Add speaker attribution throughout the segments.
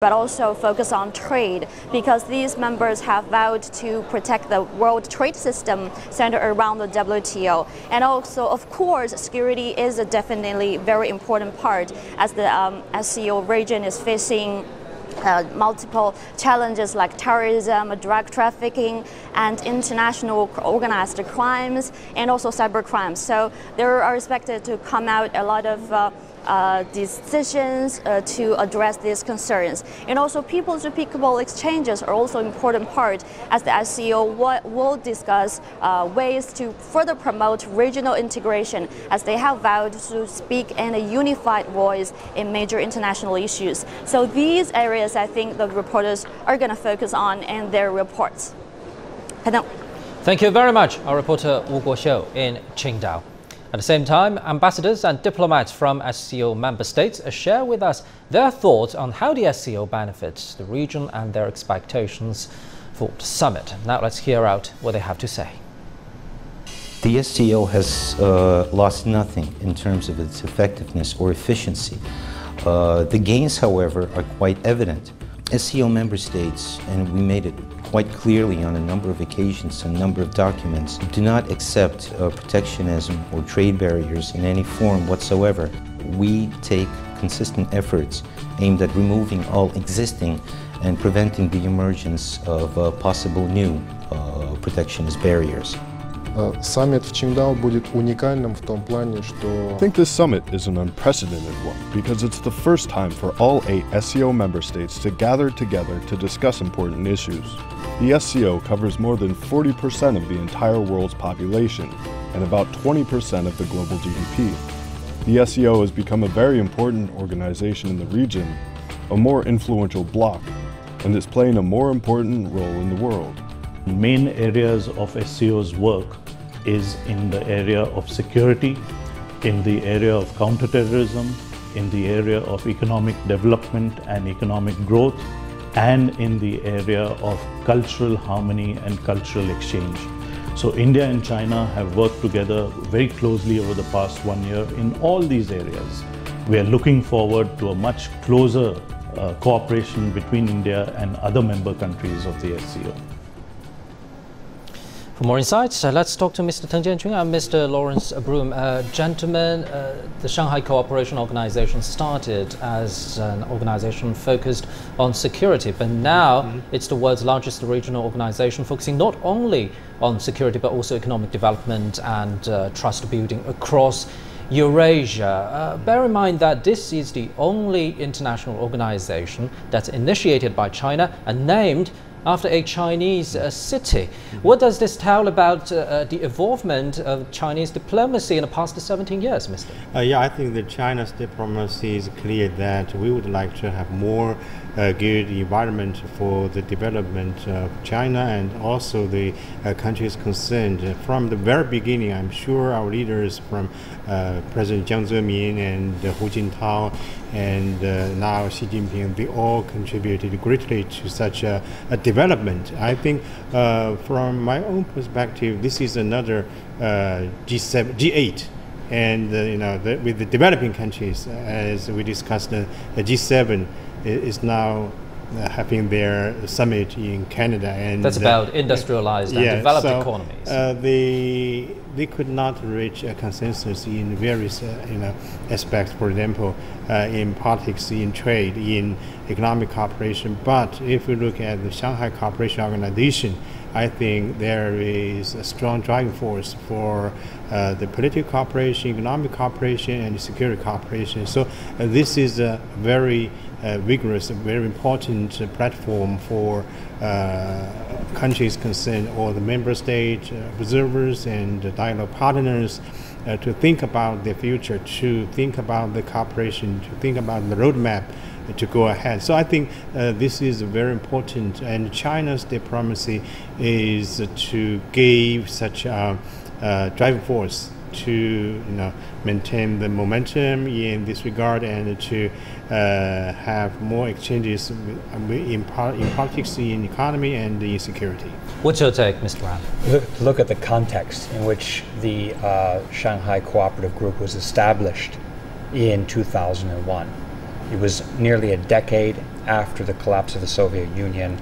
Speaker 1: but also focus on trade, because these members have vowed to protect the world trade system centered around the WTO. And also, of course, security is a definitely very important part, as the SCO region is facing multiple challenges like terrorism, drug trafficking, and international organized crimes, and also cyber crimes. So there are expected to come out a lot of decisions to address these concerns. And also people-to-people exchanges are also an important part, as the SCO will discuss ways to further promote regional integration, as they have vowed to speak in a unified voice in major international issues. So these areas, I think, the reporters are going to focus on in their reports.
Speaker 2: Thank you very much, our reporter Wu Guoxiu in Qingdao. At the same time, ambassadors and diplomats from SCO member states share with us their thoughts on how the SCO benefits the region and their expectations for the summit. Now let's hear out what they have to say.
Speaker 3: The SCO has lost nothing in terms of its effectiveness or efficiency. The gains, however, are quite evident. SCO member states, and we made it quite clearly on a number of occasions, a number of documents, do not accept protectionism or trade barriers in any form whatsoever. We take consistent efforts aimed at removing all existing and preventing the emergence of possible new protectionist barriers.
Speaker 4: Саммит в Qingdao будет уникальным в том плане, что...
Speaker 5: I think this summit is an unprecedented one because it's the first time for all 8 SCO member states to gather together to discuss important issues. The SCO covers more than 40% of the entire world's population and about 20% of the global GDP. The SCO has become a very important organization in the region, a more influential bloc, and is playing a more important role in the world.
Speaker 6: Main areas of SCO's work is in the area of security, in the area of counterterrorism, in the area of economic development and economic growth, and in the area of cultural harmony and cultural exchange. So India and China have worked together very closely over the past 1 year in all these areas. We are looking forward to a much closer cooperation between India and other member countries of the SCO.
Speaker 2: For more insights, let's talk to Mr. Teng Jianqun and Mr. Lawrence Broom. Gentlemen, the Shanghai Cooperation Organization started as an organization focused on security, but now it's the world's largest regional organization, focusing not only on security but also economic development and trust building across Eurasia. Bear in mind that this is the only international organization that's initiated by China and named after a Chinese city. What does this tell about the involvement of Chinese diplomacy in the past 17 years, Mr.?
Speaker 7: Yeah, I think that China's diplomacy is clear that we would like to have more good environment for the development of China and also the countries concerned. From the very beginning, I'm sure our leaders from President Jiang Zemin and Hu Jintao and now Xi Jinping, they all contributed greatly to such a development. I think from my own perspective, this is another G8. And with the developing countries, as we discussed, the G7 is now having their summit in Canada, and
Speaker 2: that's about industrialized and developed economies. They
Speaker 7: could not reach a consensus in various aspects. For example, in politics, in trade, in economic cooperation. But if we look at the Shanghai Cooperation Organization, I think there is a strong driving force for the political cooperation, economic cooperation, and security cooperation. So this is a very vigorous, very important platform for countries concerned, or the member state observers and dialogue partners to think about the future, to think about the cooperation, to think about the roadmap to go ahead. So I think this is very important, and China's diplomacy is to give such a driving force to maintain the momentum in this regard, and to have more exchanges in politics, in economy, and in security.
Speaker 2: What's your take, Mr. Ram?
Speaker 8: Look at the context in which the Shanghai Cooperative Group was established in 2001. It was nearly a decade after the collapse of the Soviet Union.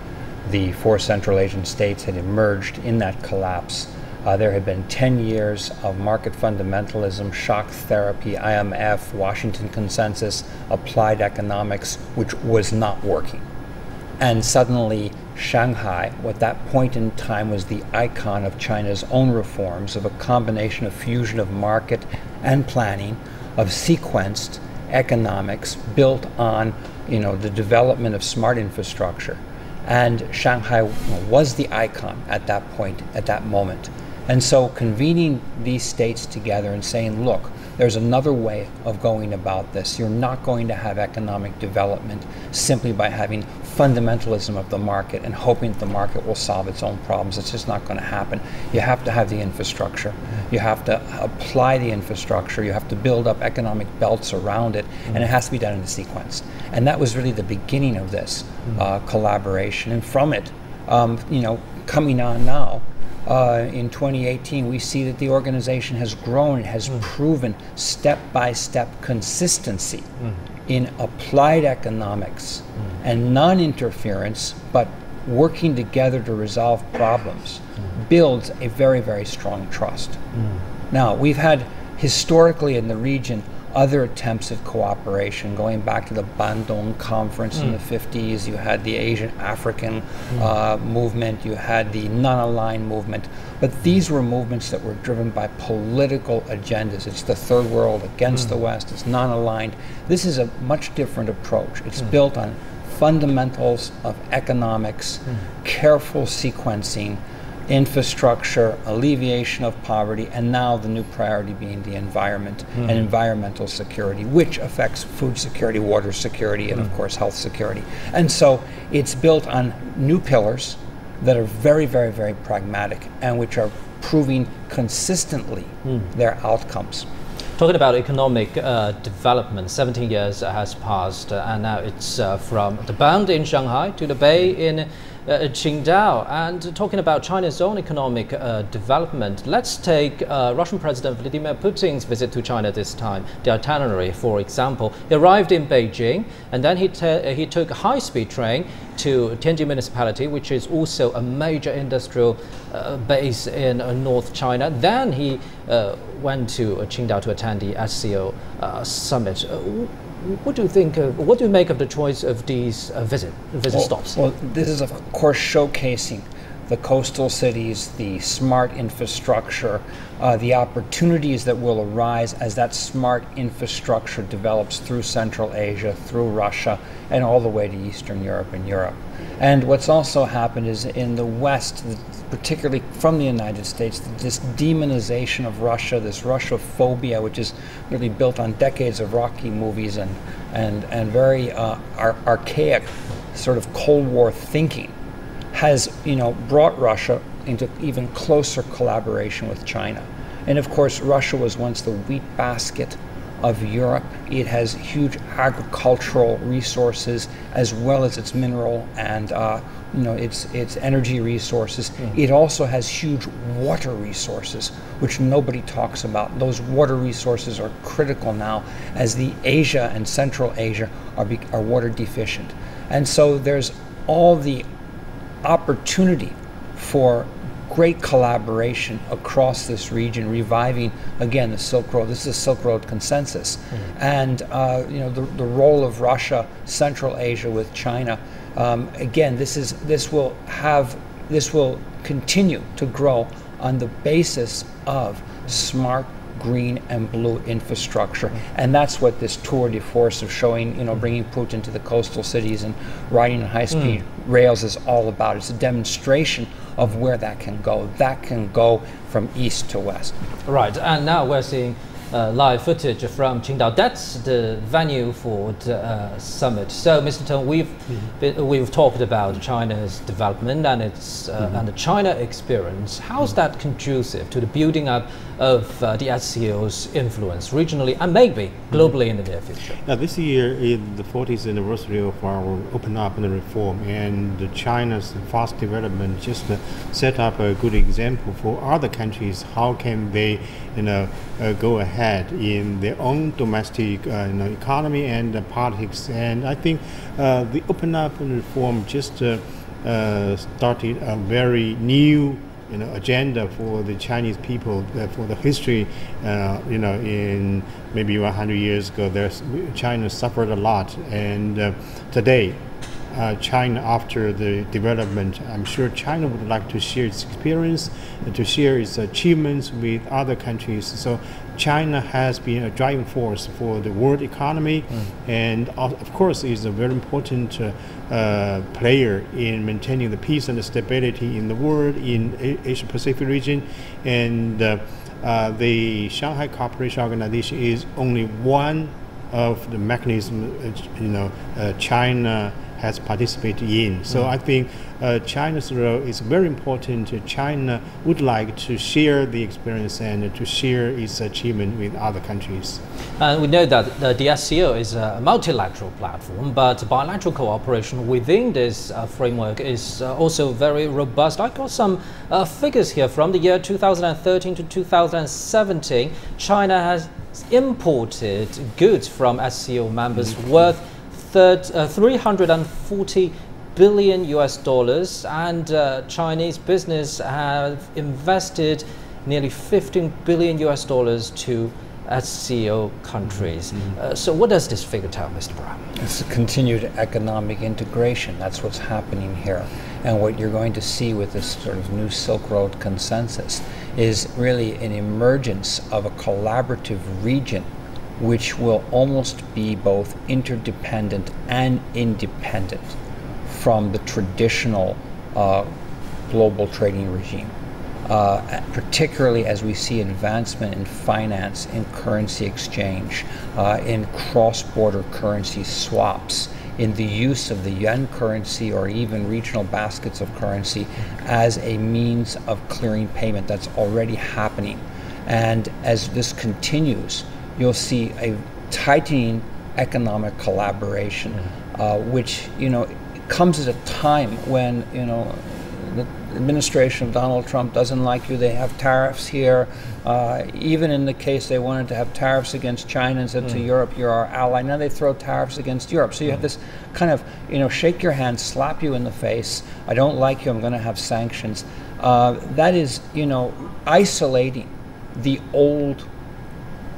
Speaker 8: The 4 Central Asian states had emerged in that collapse. There had been 10 years of market fundamentalism, shock therapy, IMF, Washington Consensus, applied economics, which was not working. And suddenly, Shanghai, at that point in time, was the icon of China's own reforms, of a combination of fusion of market and planning, of sequenced economics built on, the development of smart infrastructure. And Shanghai was the icon at that point, at that moment. And so convening these states together and saying, look, there's another way of going about this. You're not going to have economic development simply by having fundamentalism of the market and hoping that the market will solve its own problems. It's just not going to happen. You have to have the infrastructure. You have to apply the infrastructure. You have to build up economic belts around it, and it has to be done in a sequence. And that was really the beginning of this collaboration. And from it, coming on now, in 2018, we see that the organization has grown, it has proven step-by-step consistency in applied economics and non-interference, but working together to resolve problems, builds a very, very strong trust. Now, we've had historically in the region other attempts at cooperation, going back to the Bandung Conference in the 50s. You had the Asian African movement, you had the non-aligned movement, but these were movements that were driven by political agendas. It's the third world against the West, it's non-aligned. This is a much different approach. It's built on fundamentals of economics, careful sequencing, infrastructure, alleviation of poverty, and now the new priority being the environment and environmental security, which affects food security, water security, and of course health security. And so it's built on new pillars that are very, very, very pragmatic and which are proving consistently their outcomes.
Speaker 2: Talking about economic development, 17 years has passed, and now it's from the Bund in Shanghai to the Bay in Qingdao. And talking about China's own economic development, let's take Russian President Vladimir Putin's visit to China this time. The itinerary, for example, he arrived in Beijing, and then he took a high-speed train to Tianjin municipality, which is also a major industrial base in North China. Then he went to Qingdao to attend the SCO Summit. What do you think? What do you make of the choice of these visit stops?
Speaker 8: Well, this is of course showcasing the coastal cities, the smart infrastructure, the opportunities that will arise as that smart infrastructure develops through Central Asia, through Russia, and all the way to Eastern Europe and Europe. And what's also happened is in the West, particularly from the United States, this demonization of Russia, this Russophobia, which is really built on decades of Rocky movies and very archaic sort of Cold War thinking, has brought Russia into even closer collaboration with China. And of course, Russia was once the wheat basket of Europe. It has huge agricultural resources as well as its mineral and its energy resources. It also has huge water resources, which nobody talks about. Those water resources are critical now as the Asia and Central Asia are water deficient. And so there's all the opportunity for great collaboration across this region, reviving again the Silk Road. This is a Silk Road consensus, and the role of Russia, Central Asia with China. Again, this will continue to grow on the basis of smart green and blue infrastructure, and that's what this tour de force of showing, bringing Putin to the coastal cities and riding on high-speed rails is all about. It's a demonstration of where that can go. That can go from east to west.
Speaker 2: Right, and now we're seeing live footage from Qingdao. That's the venue for the summit. So, Mr. Teng, we've talked about China's development and its and the China experience. How's that conducive to the building up of the SCO's influence regionally and maybe globally in the near future?
Speaker 7: Now, this year is the 40th anniversary of our open up and reform, and China's fast development just set up a good example for other countries. How can they, go ahead ahead in their own domestic economy and politics. And I think the Open Up and Reform just started a very new agenda for the Chinese people, for the history. In maybe 100 years ago, China suffered a lot, and today, China, after the development, I'm sure China would like to share its experience, to share its achievements with other countries. So China has been a driving force for the world economy, and of course is a very important player in maintaining the peace and the stability in the world, in Asia Pacific region. And the Shanghai Cooperation Organization is only one of the mechanisms China has participated in. So I think China's role is very important. China would like to share the experience and to share its achievement with other countries.
Speaker 2: And we know that the SCO is a multilateral platform, but bilateral cooperation within this framework is also very robust. I got some figures here from the year 2013 to 2017. China has imported goods from SCO members worth 340 billion US dollars, and Chinese business have invested nearly 15 billion US dollars to SCO countries. So what does this figure tell, Mr. Brown?
Speaker 8: It's a continued economic integration. That's what's happening here. And what you're going to see with this sort of new Silk Road consensus is really an emergence of a collaborative region which will almost be both interdependent and independent from the traditional global trading regime, particularly as we see advancement in finance, in currency exchange, in cross-border currency swaps, in the use of the yuan currency or even regional baskets of currency as a means of clearing payment. That's already happening. And as this continues, you'll see a tightening economic collaboration, which comes at a time when the administration of Donald Trump doesn't like you. They have tariffs here. Even in the case they wanted to have tariffs against China and said to Europe, you're our ally. Now they throw tariffs against Europe. So you have this kind of shake your hand, slap you in the face. I don't like you. I'm going to have sanctions. That is isolating the old,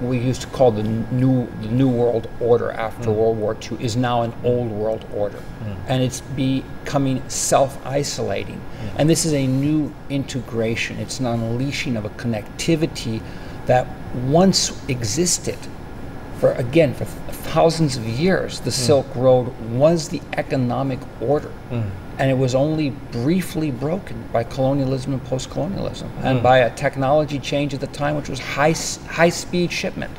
Speaker 8: we used to call the new world order after World War II, is now an old world order. And it's becoming self-isolating. And this is a new integration. It's an unleashing of a connectivity that once existed for thousands of years. The Silk Road was the economic order. And it was only briefly broken by colonialism and post-colonialism, and by a technology change at the time, which was high-speed shipment,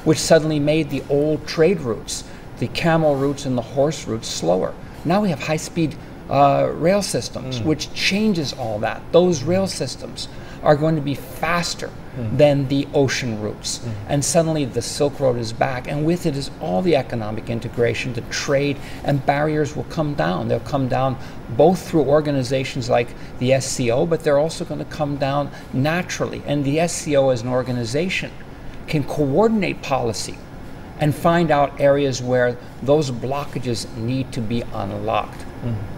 Speaker 8: which suddenly made the old trade routes, the camel routes and the horse routes, slower. Now we have high-speed rail systems, which changes all that. Those rail systems are going to be faster than the ocean routes. And suddenly the Silk Road is back, and with it is all the economic integration, the trade, and barriers will come down. They'll come down both through organizations like the SCO, but they're also going to come down naturally. And the SCO as an organization can coordinate policy and find out areas where those blockages need to be unlocked.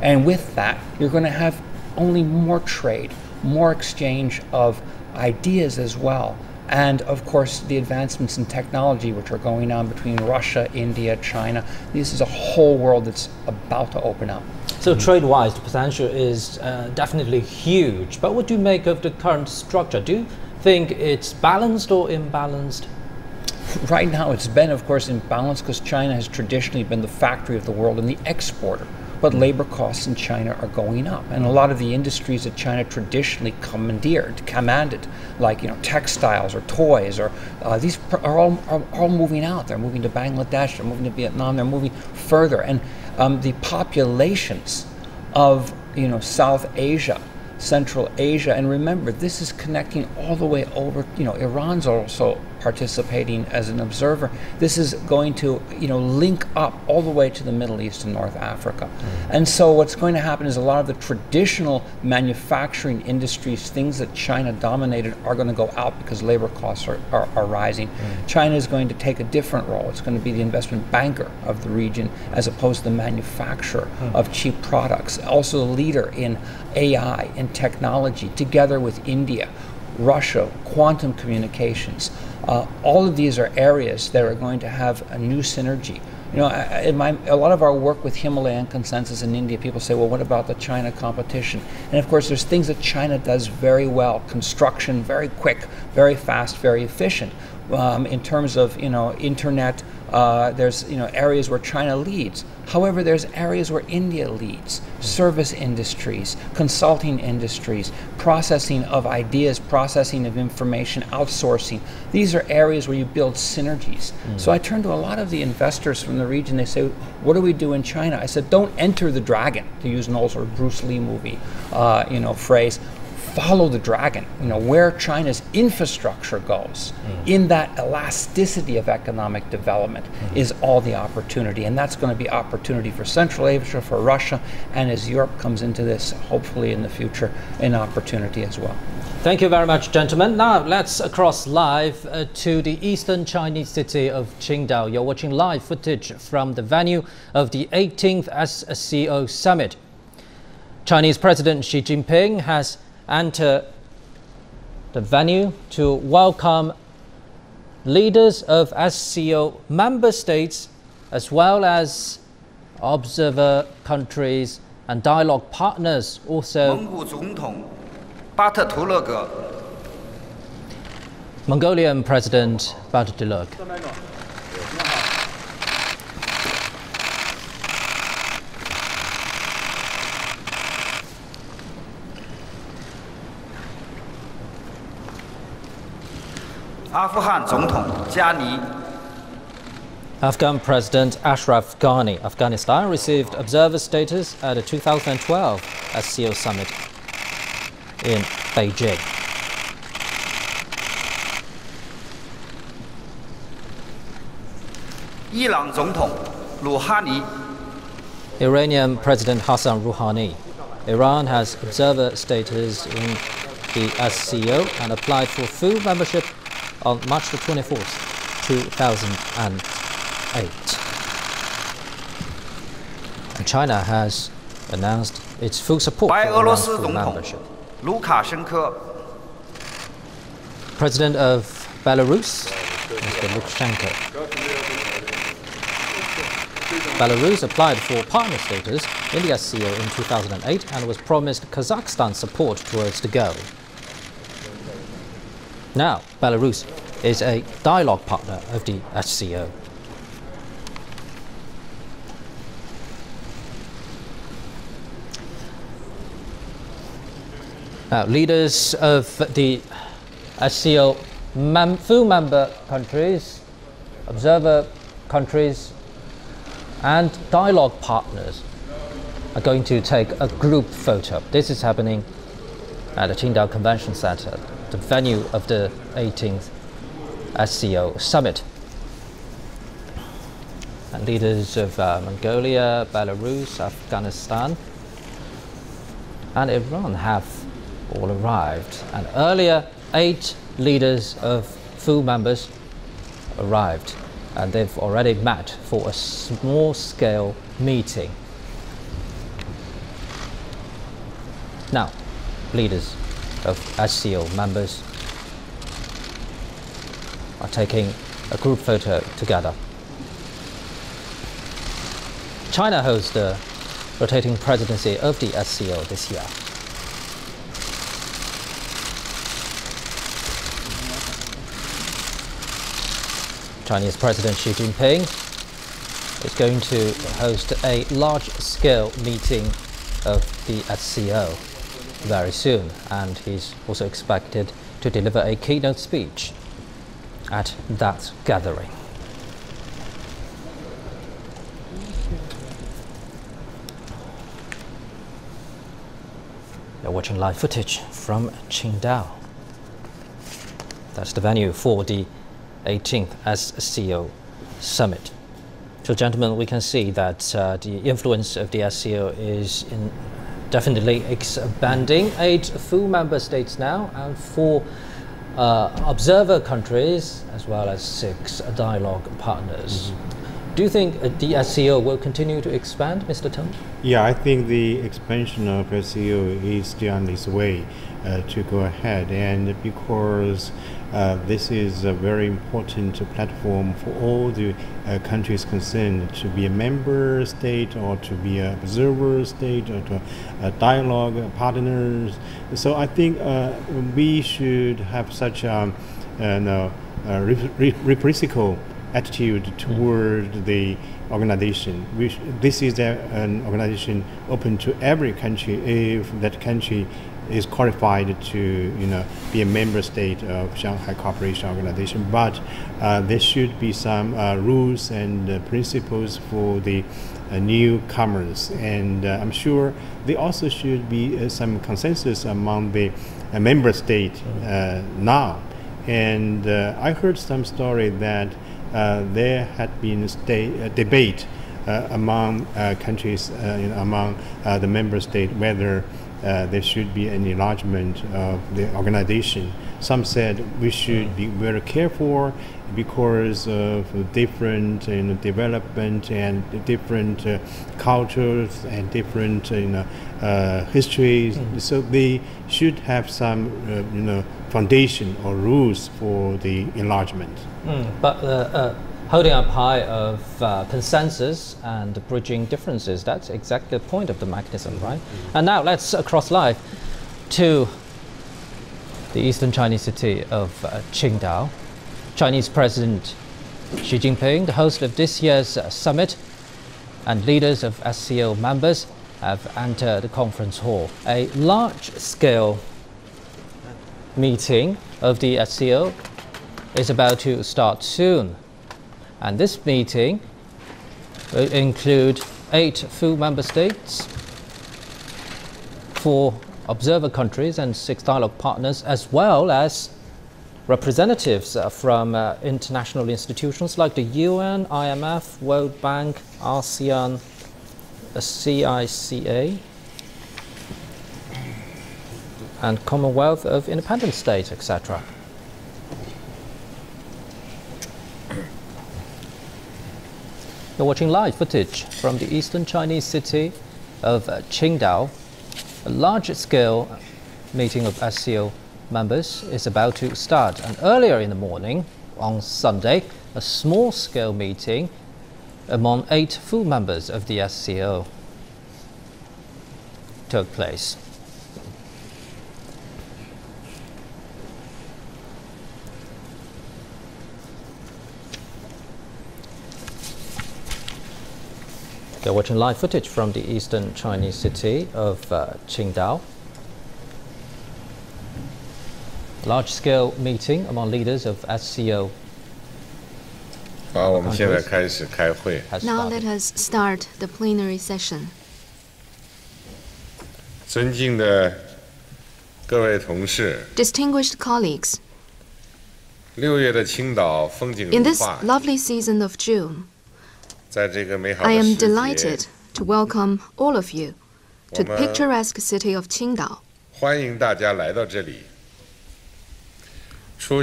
Speaker 8: And with that, you're going to have only more trade, more exchange of ideas as well. And of course, the advancements in technology which are going on between Russia, India, China. This is a whole world that's about to open up.
Speaker 2: So trade-wise, the potential is definitely huge. But what do you make of the current structure? Do you think it's balanced or imbalanced?
Speaker 8: Right now, it's been, of course, imbalanced because China has traditionally been the factory of the world and the exporter. But labor costs in China are going up, and a lot of the industries that China traditionally commanded, like textiles or toys, or these are all moving out. They're moving to Bangladesh, they're moving to Vietnam, they're moving further, and the populations of South Asia, Central Asia, and remember, this is connecting all the way over. Iran's also participating as an observer. This is going to, link up all the way to the Middle East and North Africa. And so what's going to happen is a lot of the traditional manufacturing industries, things that China dominated, are going to go out because labor costs are rising. China is going to take a different role. It's going to be the investment banker of the region as opposed to the manufacturer of cheap products. Also a leader in AI and technology, together with India, Russia, quantum communications. All of these are areas that are going to have a new synergy. A lot of our work with Himalayan Consensus in India, people say, well, what about the China competition? And of course, there's things that China does very well. Construction, very quick, very fast, very efficient. In terms of, internet, there's, areas where China leads. However, there's areas where India leads. Service industries, consulting industries, processing of ideas, processing of information, outsourcing. These are areas where you build synergies. So I turn to a lot of the investors from the region. They say, what do we do in China? I said, don't enter the dragon, to use an old sort of Bruce Lee movie, phrase. Follow the dragon, where China's infrastructure goes. In that elasticity of economic development is all the opportunity. And that's going to be opportunity for Central Asia, for Russia, and as Europe comes into this, hopefully in the future, an opportunity as well.
Speaker 2: Thank you very much, gentlemen. Now let's cross live to the eastern Chinese city of Qingdao. You're watching live footage from the venue of the 18th SCO Summit. Chinese President Xi Jinping has enter the venue to welcome leaders of SCO member states as well as observer countries and dialogue partners. Also, Mongolian President Batatuluk. Afghan President Ashraf Ghani, Afghanistan, received observer status at the 2012 SCO Summit in Beijing. Iranian President Hassan Rouhani. Iran has observer status in the SCO and applied for full membership on March the 24th, 2008. And China has announced its full support for full membership. President of Belarus, Mr. Lukashenko. Belarus applied for partner status in the SCO in 2008 and was promised Kazakhstan support towards the goal. Now, Belarus is a dialogue partner of the SCO. Now, leaders of the SCO full member countries, observer countries, and dialogue partners are going to take a group photo. This is happening at the Qingdao Convention Center, the venue of the 18th SCO Summit. And leaders of Mongolia, Belarus, Afghanistan, and Iran have all arrived. And earlier, 8 leaders of full members arrived, and they've already met for a small-scale meeting. Now, leaders of SCO members are taking a group photo together. China holds the rotating presidency of the SCO this year. Chinese President Xi Jinping is going to host a large-scale meeting of the SCO very soon, and he's also expected to deliver a keynote speech at that gathering. You're watching live footage from Qingdao. That's the venue for the 18th SCO Summit. So, gentlemen, we can see that the influence of the SCO is definitely expanding. 8 full member states now and 4 observer countries, as well as 6 dialogue partners. Do you think the SCO will continue to expand, Mr. Teng?
Speaker 7: Yeah, I think the expansion of SCO is still on its way to go ahead, and because this is a very important platform for all the countries concerned to be a member state or to be an observer state or to dialogue partners. So I think we should have such a reciprocal attitude toward the organization. This is an organization open to every country if that country is qualified to be a member state of Shanghai Cooperation Organization. But there should be some rules and principles for the newcomers, and I'm sure there also should be some consensus among the member state now. And I heard some story that there had been debate among countries, among the member state, whether there should be an enlargement of the organization. Some said we should be very careful because of different development and different cultures and different histories. So they should have some foundation or rules for the enlargement.
Speaker 2: But holding up high of consensus and bridging differences, that's exactly the point of the mechanism, right? And now let's cross live to the eastern Chinese city of Qingdao. Chinese President Xi Jinping, the host of this year's summit, and leaders of SCO members have entered the conference hall. A large-scale meeting of the SCO is about to start soon. And this meeting will include 8 full member states, 4 observer countries and 6 dialogue partners, as well as representatives from international institutions like the UN, IMF, World Bank, ASEAN, CICA, and Commonwealth of Independent States, etc. You're watching live footage from the eastern Chinese city of Qingdao. A large-scale meeting of SCO members is about to start. And earlier in the morning, on Sunday, a small-scale meeting among 8 full members of the SCO took place. You're watching live footage from the eastern Chinese city of Qingdao. Large-scale meeting among leaders of SCO.
Speaker 9: Now
Speaker 10: let us start the plenary session. Distinguished colleagues, in this lovely season of June, I am delighted to welcome all of you to the picturesque city of Qingdao for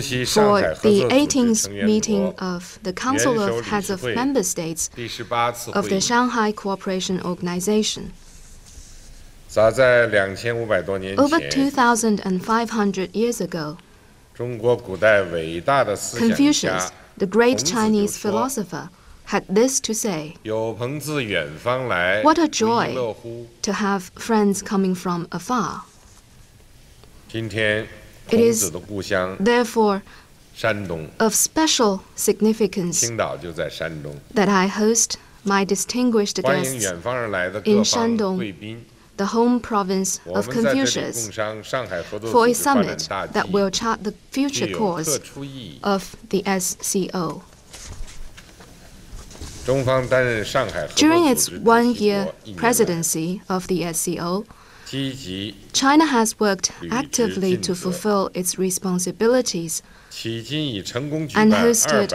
Speaker 10: the 18th meeting of the Council of Heads of Member States of the Shanghai Cooperation Organization. Over 2,500 years ago, Confucius, the great Chinese philosopher, had this to say: "What a joy to have friends coming from afar." It is therefore of special significance that I host my distinguished guests in Shandong, the home province of Confucius, for a summit that will chart the future course of the SCO. During its one-year presidency of the SCO, China has worked actively to fulfill its responsibilities and hosted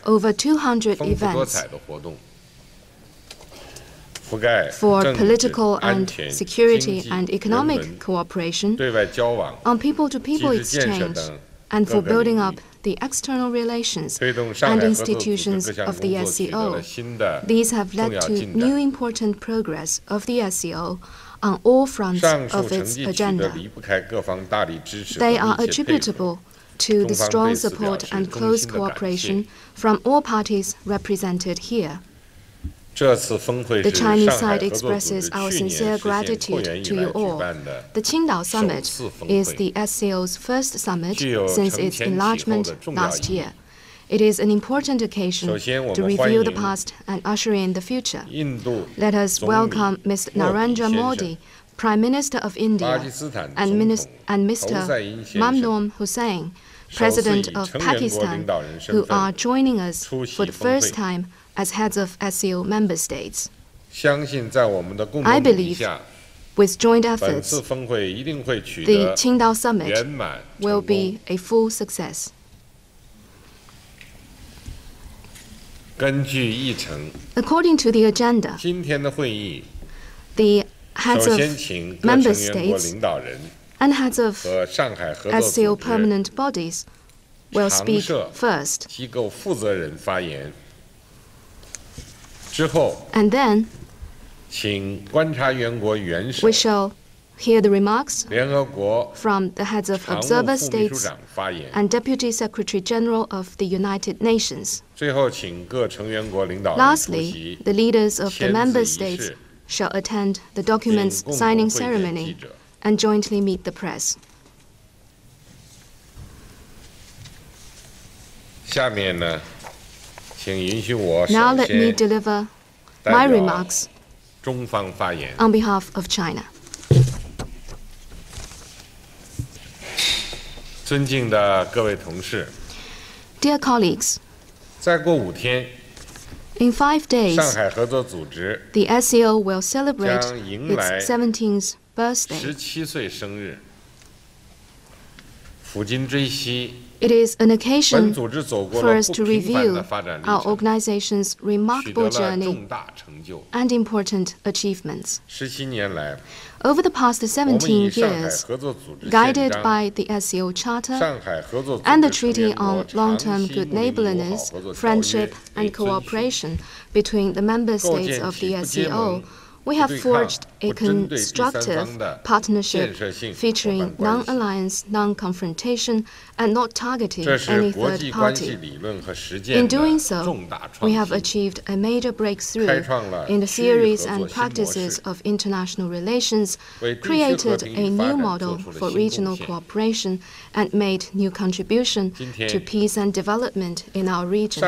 Speaker 10: over 200 events for political and security and economic cooperation, on people-to-people exchange, and for building up the external relations and institutions of the SCO. These have led to new important progress of the SCO on all fronts of its agenda. They are attributable to the strong support and close cooperation from all parties represented here. The Chinese side expresses our sincere gratitude to you all. The Qingdao Summit is the SCO's first summit since its enlargement last year. It is an important occasion to review the past and usher in the future. Let us welcome Mr. Narendra Modi, Prime Minister of India, and Mr. Mamnoon Hussain, President of Pakistan, who are joining us for the first time as heads of SCO member states. I believe with joint efforts, the Qingdao Summit will be a full success. According to the agenda, the heads of member states and heads of SCO permanent bodies will speak first. And then we shall hear the remarks from the heads of observer states and Deputy Secretary General of the United Nations. Lastly, the leaders of the member states shall attend the documents signing ceremony and jointly meet the press. Now let me deliver my remarks on behalf of China. Dear colleagues, in 5 days, the SCO will celebrate its 17th birthday. It is an occasion for us to review our organization's remarkable journey and important achievements. Over the past 17 years, guided by the SCO Charter and the Treaty on Long-Term Good Neighborliness, Friendship and Cooperation between the member states of the SCO, we have forged a constructive partnership featuring non-alliance, non-confrontation, and not targeting any third party. In doing so, we have achieved a major breakthrough in the theories and practices of international relations, created a new model for regional cooperation, and made new contribution to peace and development in our region.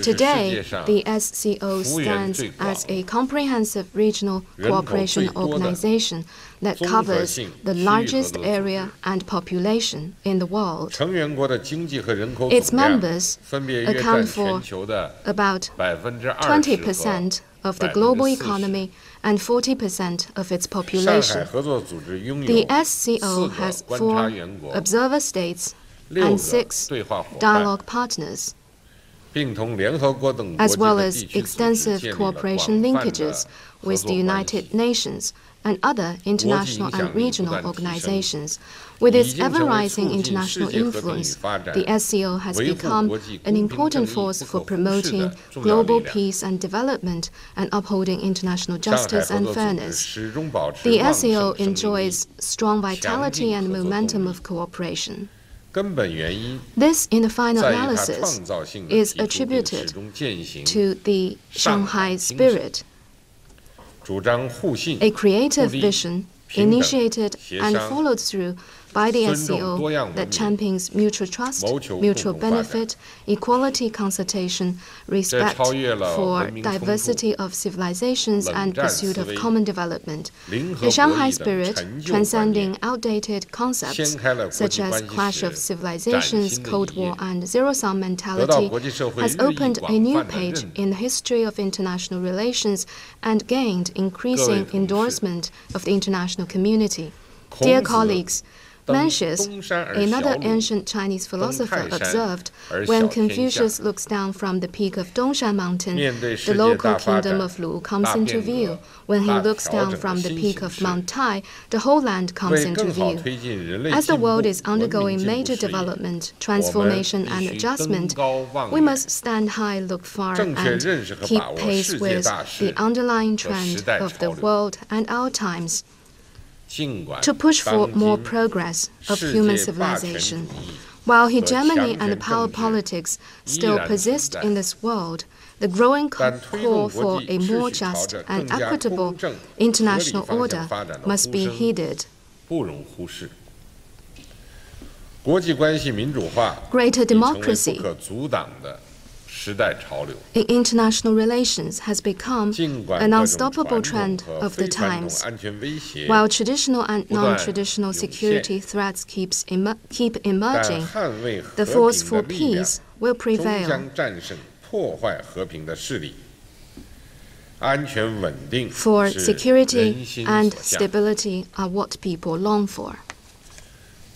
Speaker 10: Today, the SCO stands as a comprehensive regional cooperation organization that covers the largest area and population in the world. Its members account for about 20% of the global economy and 40% of its population. The SCO has 4 observer states and 6 dialogue partners, as well as extensive cooperation linkages with the United Nations and other international and regional organizations. With its ever-rising international influence, the SCO has become an important force for promoting global peace and development and upholding international justice and fairness. The SCO enjoys strong vitality and momentum of cooperation. This, in the final analysis, is attributed to the Shanghai spirit, a creative vision initiated and followed through by the SCO that champions mutual trust, mutual benefit, equality consultation, respect for diversity of civilizations, and pursuit of common development. The Shanghai spirit, transcending outdated concepts such as clash of civilizations, Cold War, and zero-sum mentality, has opened a new page in the history of international relations and gained increasing endorsement of the international community. Dear colleagues, Mencius, another ancient Chinese philosopher, observed, when Confucius looks down from the peak of Dongshan Mountain, the local kingdom of Lu comes into view. When he looks down from the peak of Mount Tai, the whole land comes into view. As the world is undergoing major development, transformation, and adjustment, we must stand high, look far, and keep pace with the underlying trend of the world and our times, to push for more progress of human civilization. While hegemony and power politics still persist in this world, the growing call for a more just and equitable international order must be heeded. Greater democracy in international relations has become an unstoppable trend of the times. While traditional and non-traditional security threats keep emerging, the force for peace will prevail. For security and stability are what people long for.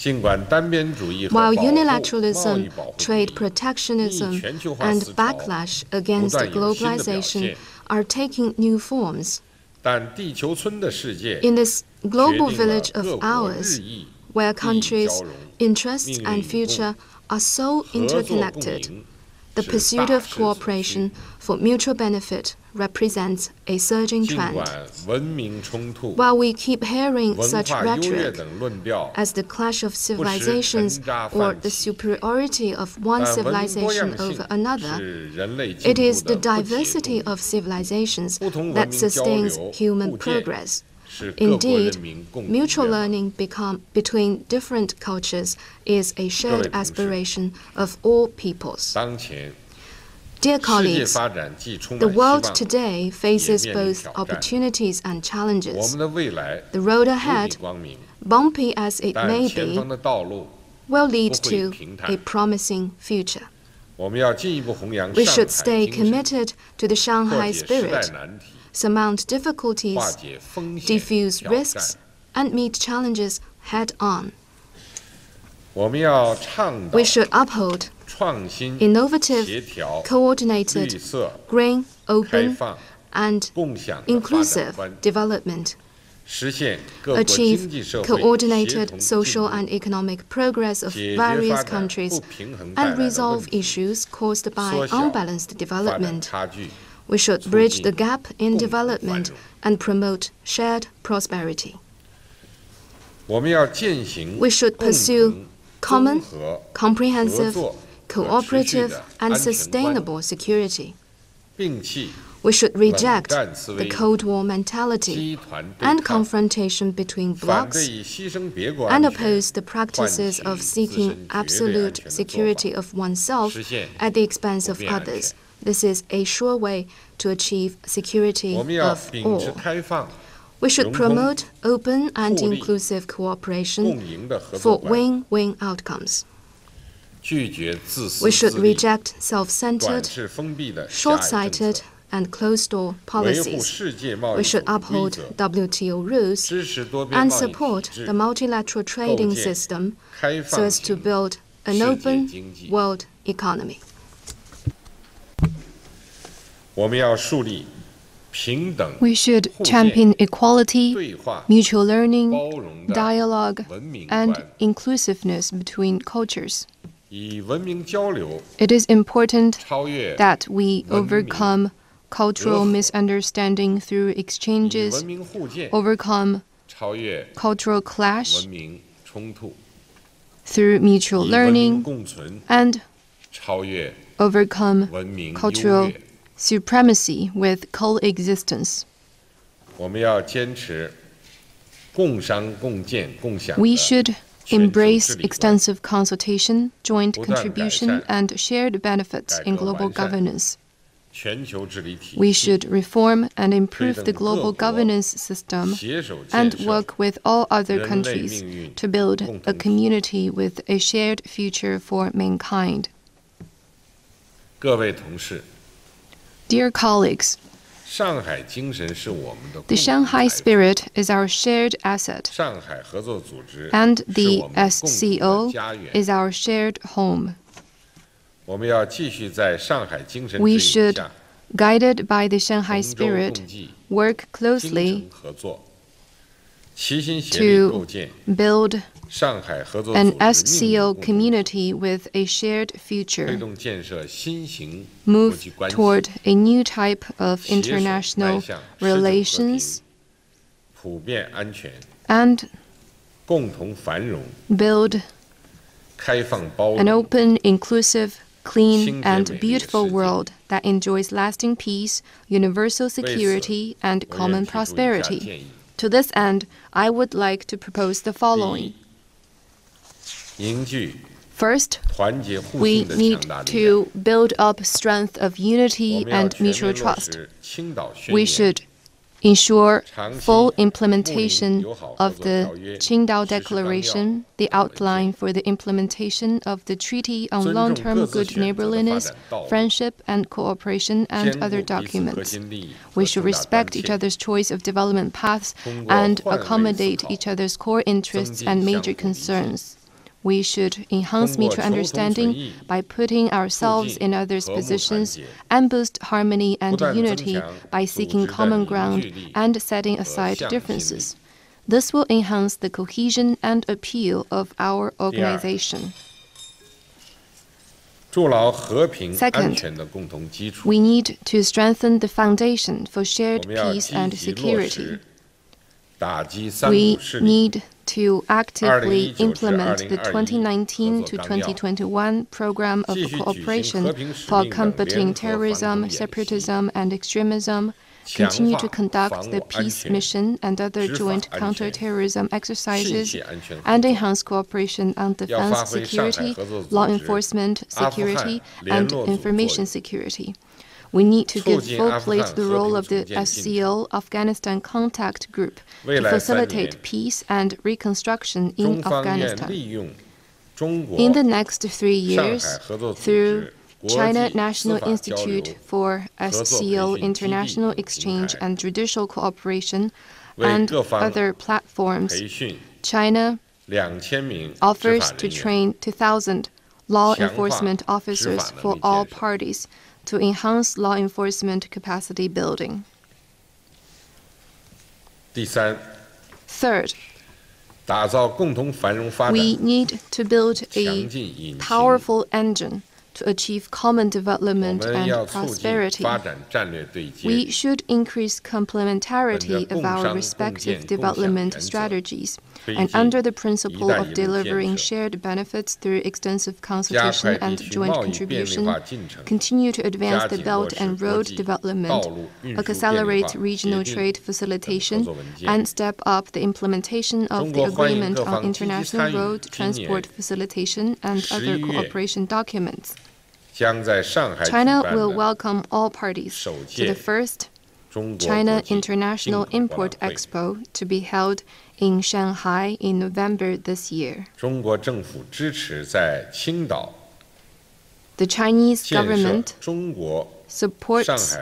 Speaker 10: While unilateralism, trade protectionism, and backlash against globalization are taking new forms, in this global village of ours, where countries' interests and future are so interconnected, the pursuit of cooperation for mutual benefit represents a surging trend. While we keep hearing such rhetoric as the clash of civilizations or the superiority of one civilization over another, it is the diversity of civilizations that sustains human progress. Indeed, mutual learning between different cultures is a shared aspiration of all peoples. Dear colleagues, the world today faces both opportunities and challenges. The road ahead, bumpy as it may be, will lead to a promising future. We should stay committed to the Shanghai spirit, surmount difficulties, diffuse risks, and meet challenges head-on. We should uphold innovative, coordinated, green, open, and inclusive development, achieve coordinated social and economic progress of various countries, and resolve issues caused by unbalanced development. We should bridge the gap in development and promote shared prosperity. We should pursue common, comprehensive, cooperative, and sustainable security. We should reject the Cold War mentality and confrontation between blocs and oppose the practices of seeking absolute security of oneself at the expense of others. This is a sure way to achieve security of all. We should promote open and inclusive cooperation for win-win outcomes. We should reject self-centered, short-sighted, and closed-door policies. We should uphold WTO rules and support the multilateral trading system so as to build an open world economy.
Speaker 11: We should champion equality, mutual learning, dialogue, and inclusiveness between cultures. It is important that we overcome cultural misunderstanding through exchanges, overcome cultural clash through mutual learning, and overcome cultural supremacy with coexistence. We should embrace extensive consultation, joint contribution, and shared benefits in global governance. We should reform and improve the global governance system and work with all other countries to build a community with a shared future for mankind. Dear colleagues, The Shanghai spirit is our shared asset, and the SCO is our shared home. We should, guided by the Shanghai spirit, work closely to build an SCO community with a shared future, move toward a new type of international relations, and build an open, inclusive, clean, and beautiful world that enjoys lasting peace, universal security, and common prosperity. To this end, I would like to propose the following. First, we need to build up strength of unity and mutual trust. We should ensure full implementation of the Qingdao Declaration, the outline for the implementation of the Treaty on Long-Term Good Neighborliness, Friendship and Cooperation, and other documents. We should respect each other's choice of development paths and accommodate each other's core interests and major concerns. We should enhance mutual understanding by putting ourselves in others' positions and boost harmony and unity by seeking common ground and setting aside differences. This will enhance the cohesion and appeal of our organization. Second, we need to strengthen the foundation for shared peace and security. We need to actively implement the 2019 to 2021 Program of Cooperation for combating terrorism, separatism, and extremism, continue to conduct the peace mission and other joint counterterrorism exercises, and enhance cooperation on defense security, law enforcement security, and information security. We need to give full play to the role of the SCO Afghanistan Contact Group to facilitate peace and reconstruction in Afghanistan. In the next 3 years, through China National Institute for SCO International Exchange and Judicial Cooperation and other platforms, China offers to train 2,000 law enforcement officers for all parties to enhance law enforcement capacity building. Third, we need to build a powerful engine to achieve common development and prosperity. We should increase complementarity of our respective development strategies, and under the principle of delivering shared benefits through extensive consultation and joint contribution, continue to advance the Belt and Road development, accelerate regional trade facilitation, and step up the implementation of the Agreement on International Road Transport Facilitation and other cooperation documents. China will welcome all parties to the first China International Import Expo to be held in Shanghai in November this year. The Chinese government supports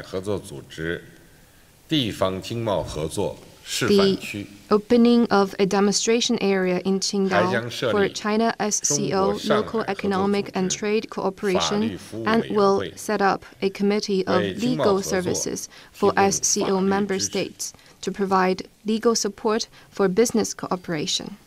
Speaker 11: the opening of a demonstration area in Qingdao for China SCO local economic and trade cooperation, and will set up a committee of legal services for SCO member states to provide legal support for business cooperation.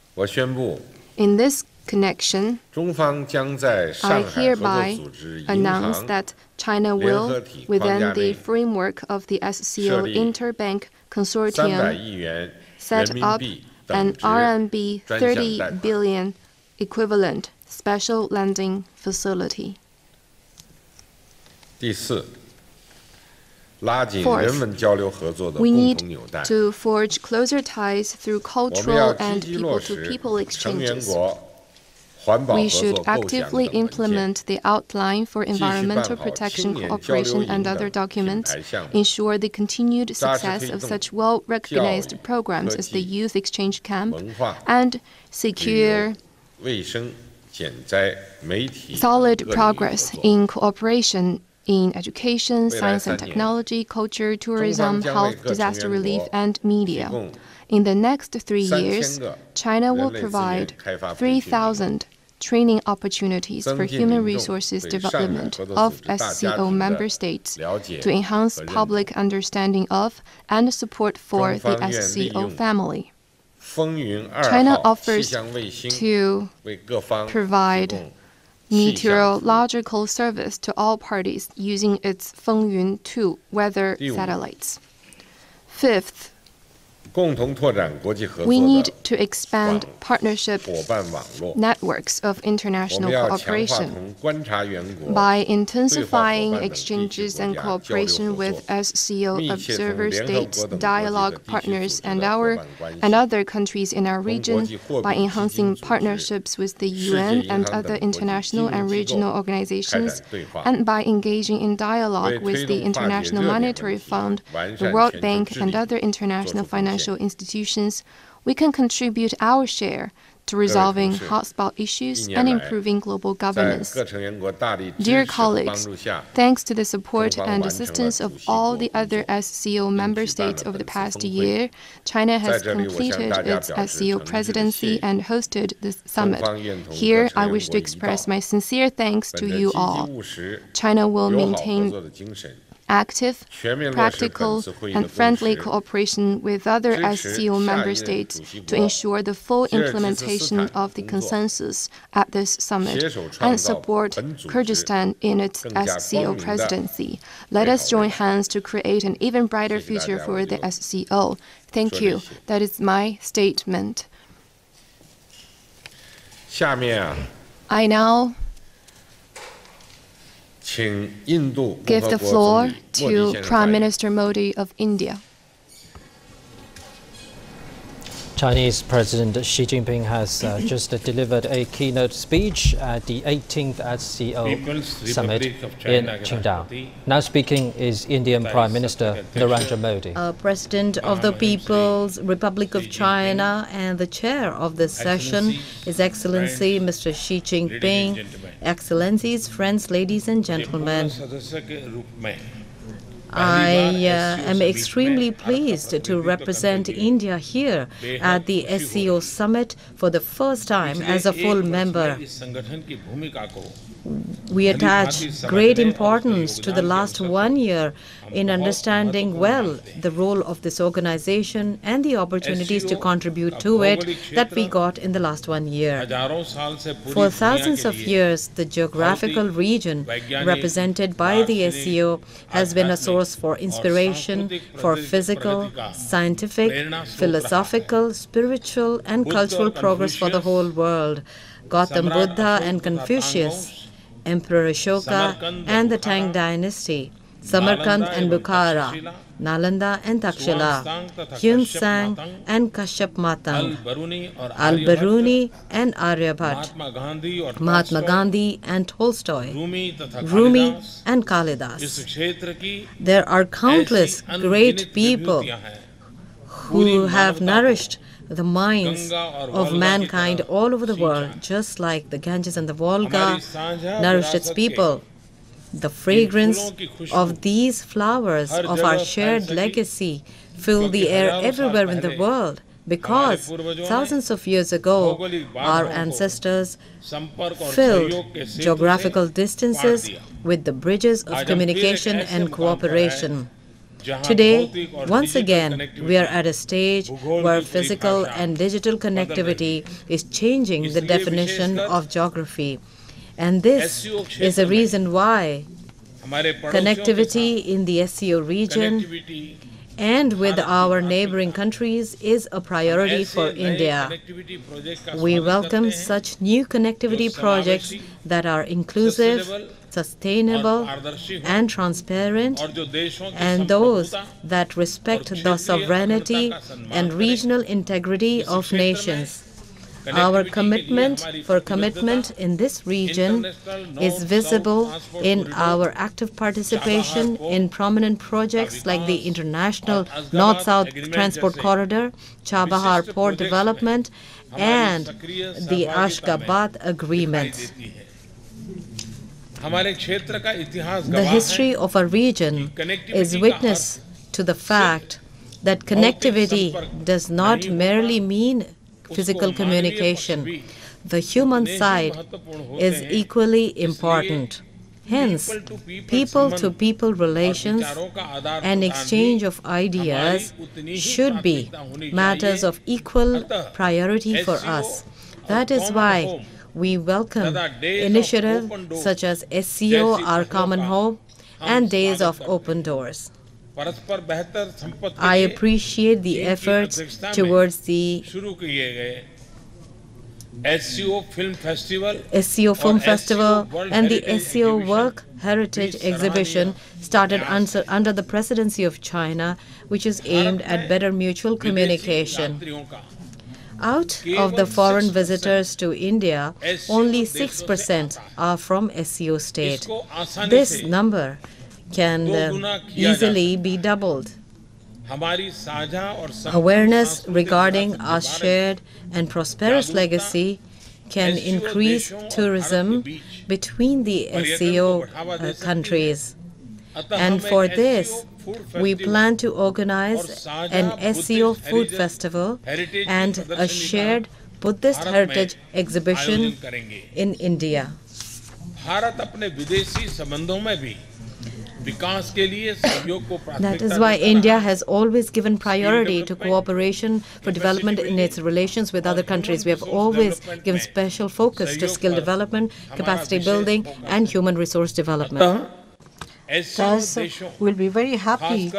Speaker 11: In this connection, I hereby announce that China will, within the framework of the SCO Interbank Consortium, set up an RMB 30 billion equivalent special lending facility. Fourth, we need to forge closer ties through cultural and people-to-people exchanges. We should actively implement the outline for environmental protection cooperation and other documents, ensure the continued success of such well-recognized programs as the Youth Exchange Camp, and secure solid progress in cooperation in education, science and technology, culture, tourism, health, disaster relief, and media. In the next 3 years, China will provide 3,000 training opportunities for human resources development of SCO member states to enhance public understanding of and support for the SCO family. China offers to provide meteorological service to all parties using its Fengyun 2 weather satellites. Fifth, we need to expand partnership networks of international cooperation by intensifying exchanges and cooperation with SCO observer states, dialogue partners, and other countries in our region, by enhancing partnerships with the UN and other international and regional organizations, and by engaging in dialogue with the International Monetary Fund, the World Bank, and other international financial institutions, we can contribute our share to resolving hotspot issues and improving global governance. Dear colleagues, thanks to the support and assistance of all the other SCO member states over the past year, China has completed its SCO presidency and hosted this summit. Here, I wish to express my sincere thanks to you all. China will maintain active, practical, and friendly cooperation with other SCO member states to ensure the full implementation of the consensus at this summit and support Kyrgyzstan in its SCO presidency. Let us join hands to create an even brighter future for the SCO. Thank you. That is my statement. I now give the floor to Prime Minister Modi of India.
Speaker 2: Chinese President Xi Jinping has just delivered a keynote speech at the 18th SCO Summit in Qingdao. Now speaking is Indian Prime Minister Narendra Modi.
Speaker 12: President of the People's Republic of China and the chair of this session, His Excellency Mr. Xi Jinping, Excellencies, friends, ladies and gentlemen. I am extremely pleased to represent India here at the SCO Summit for the first time as a full member. We attach great importance to the last 1 year in understanding well the role of this organization and the opportunities to contribute to it that we got in the last 1 year. For thousands of years, the geographical region represented by the SCO has been a source for inspiration for physical, scientific, philosophical, spiritual, and cultural progress for the whole world. Gautam Buddha and Confucius, Emperor Ashoka and the Tang dynasty, Samarkand and Bukhara, Nalanda and Takshila, Hyun-Sang and Kashyap Matang, Al-Biruni and Aryabhat, Mahatma Gandhi and Tolstoy, Rumi and Kalidas. There are countless great people who have nourished the minds of mankind all over the world, just like the Ganges and the Volga nourished its people. The fragrance of these flowers of our shared legacy fill the air everywhere in the world, because thousands of years ago, our ancestors filled geographical distances with the bridges of communication and cooperation. Today, once again, we are at a stage where physical and digital connectivity is changing the definition of geography. And this is the reason why connectivity in the SCO region and with our neighboring countries is a priority for India. We welcome such new connectivity projects that are inclusive, sustainable, and transparent, and those that respect the sovereignty and regional integrity of nations. Our commitment in this region is visible in our active participation in prominent projects like the International North-South Transport Corridor, Chabahar Port Development, and the Ashgabat Agreement. The history of our region is witness to the fact that connectivity does not merely mean physical communication. The human side is equally important. Hence, people-to-people relations and exchange of ideas should be matters of equal priority for us. That is why we welcome initiatives such as SCO, Our Common Home, and Days of Open Doors. I appreciate the efforts towards the SCO Film Festival and the SCO Work Heritage Exhibition started under the presidency of China, which is aimed at better mutual communication. Out of the foreign visitors to India, only 6% are from SCO state. This number can easily be doubled. Awareness regarding our shared and prosperous legacy can increase tourism between the SCO countries. And for this, we plan to organize an SCO food festival and a shared Buddhist heritage exhibition in India. That is why India has always given priority to cooperation for development in its relations with other countries. We have always given special focus to skill development, capacity building, and human resource development.
Speaker 13: Thus, we'll be very happy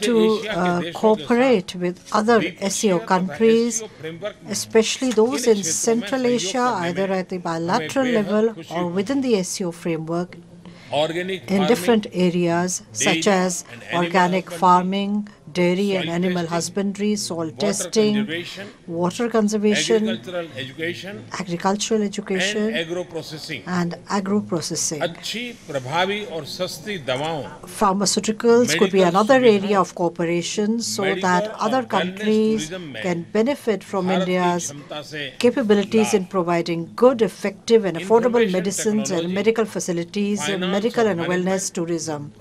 Speaker 13: to cooperate with other SCO countries, especially those in Central Asia, either at the bilateral level or within the SCO framework, in different areas such as organic farming, dairy and animal husbandry, soil testing, water conservation, agricultural education, and agro-processing. Pharmaceuticals could be another area of cooperation so that other countries can benefit from India's capabilities in providing good, effective and affordable medicines and medical facilities, medical and wellness tourism,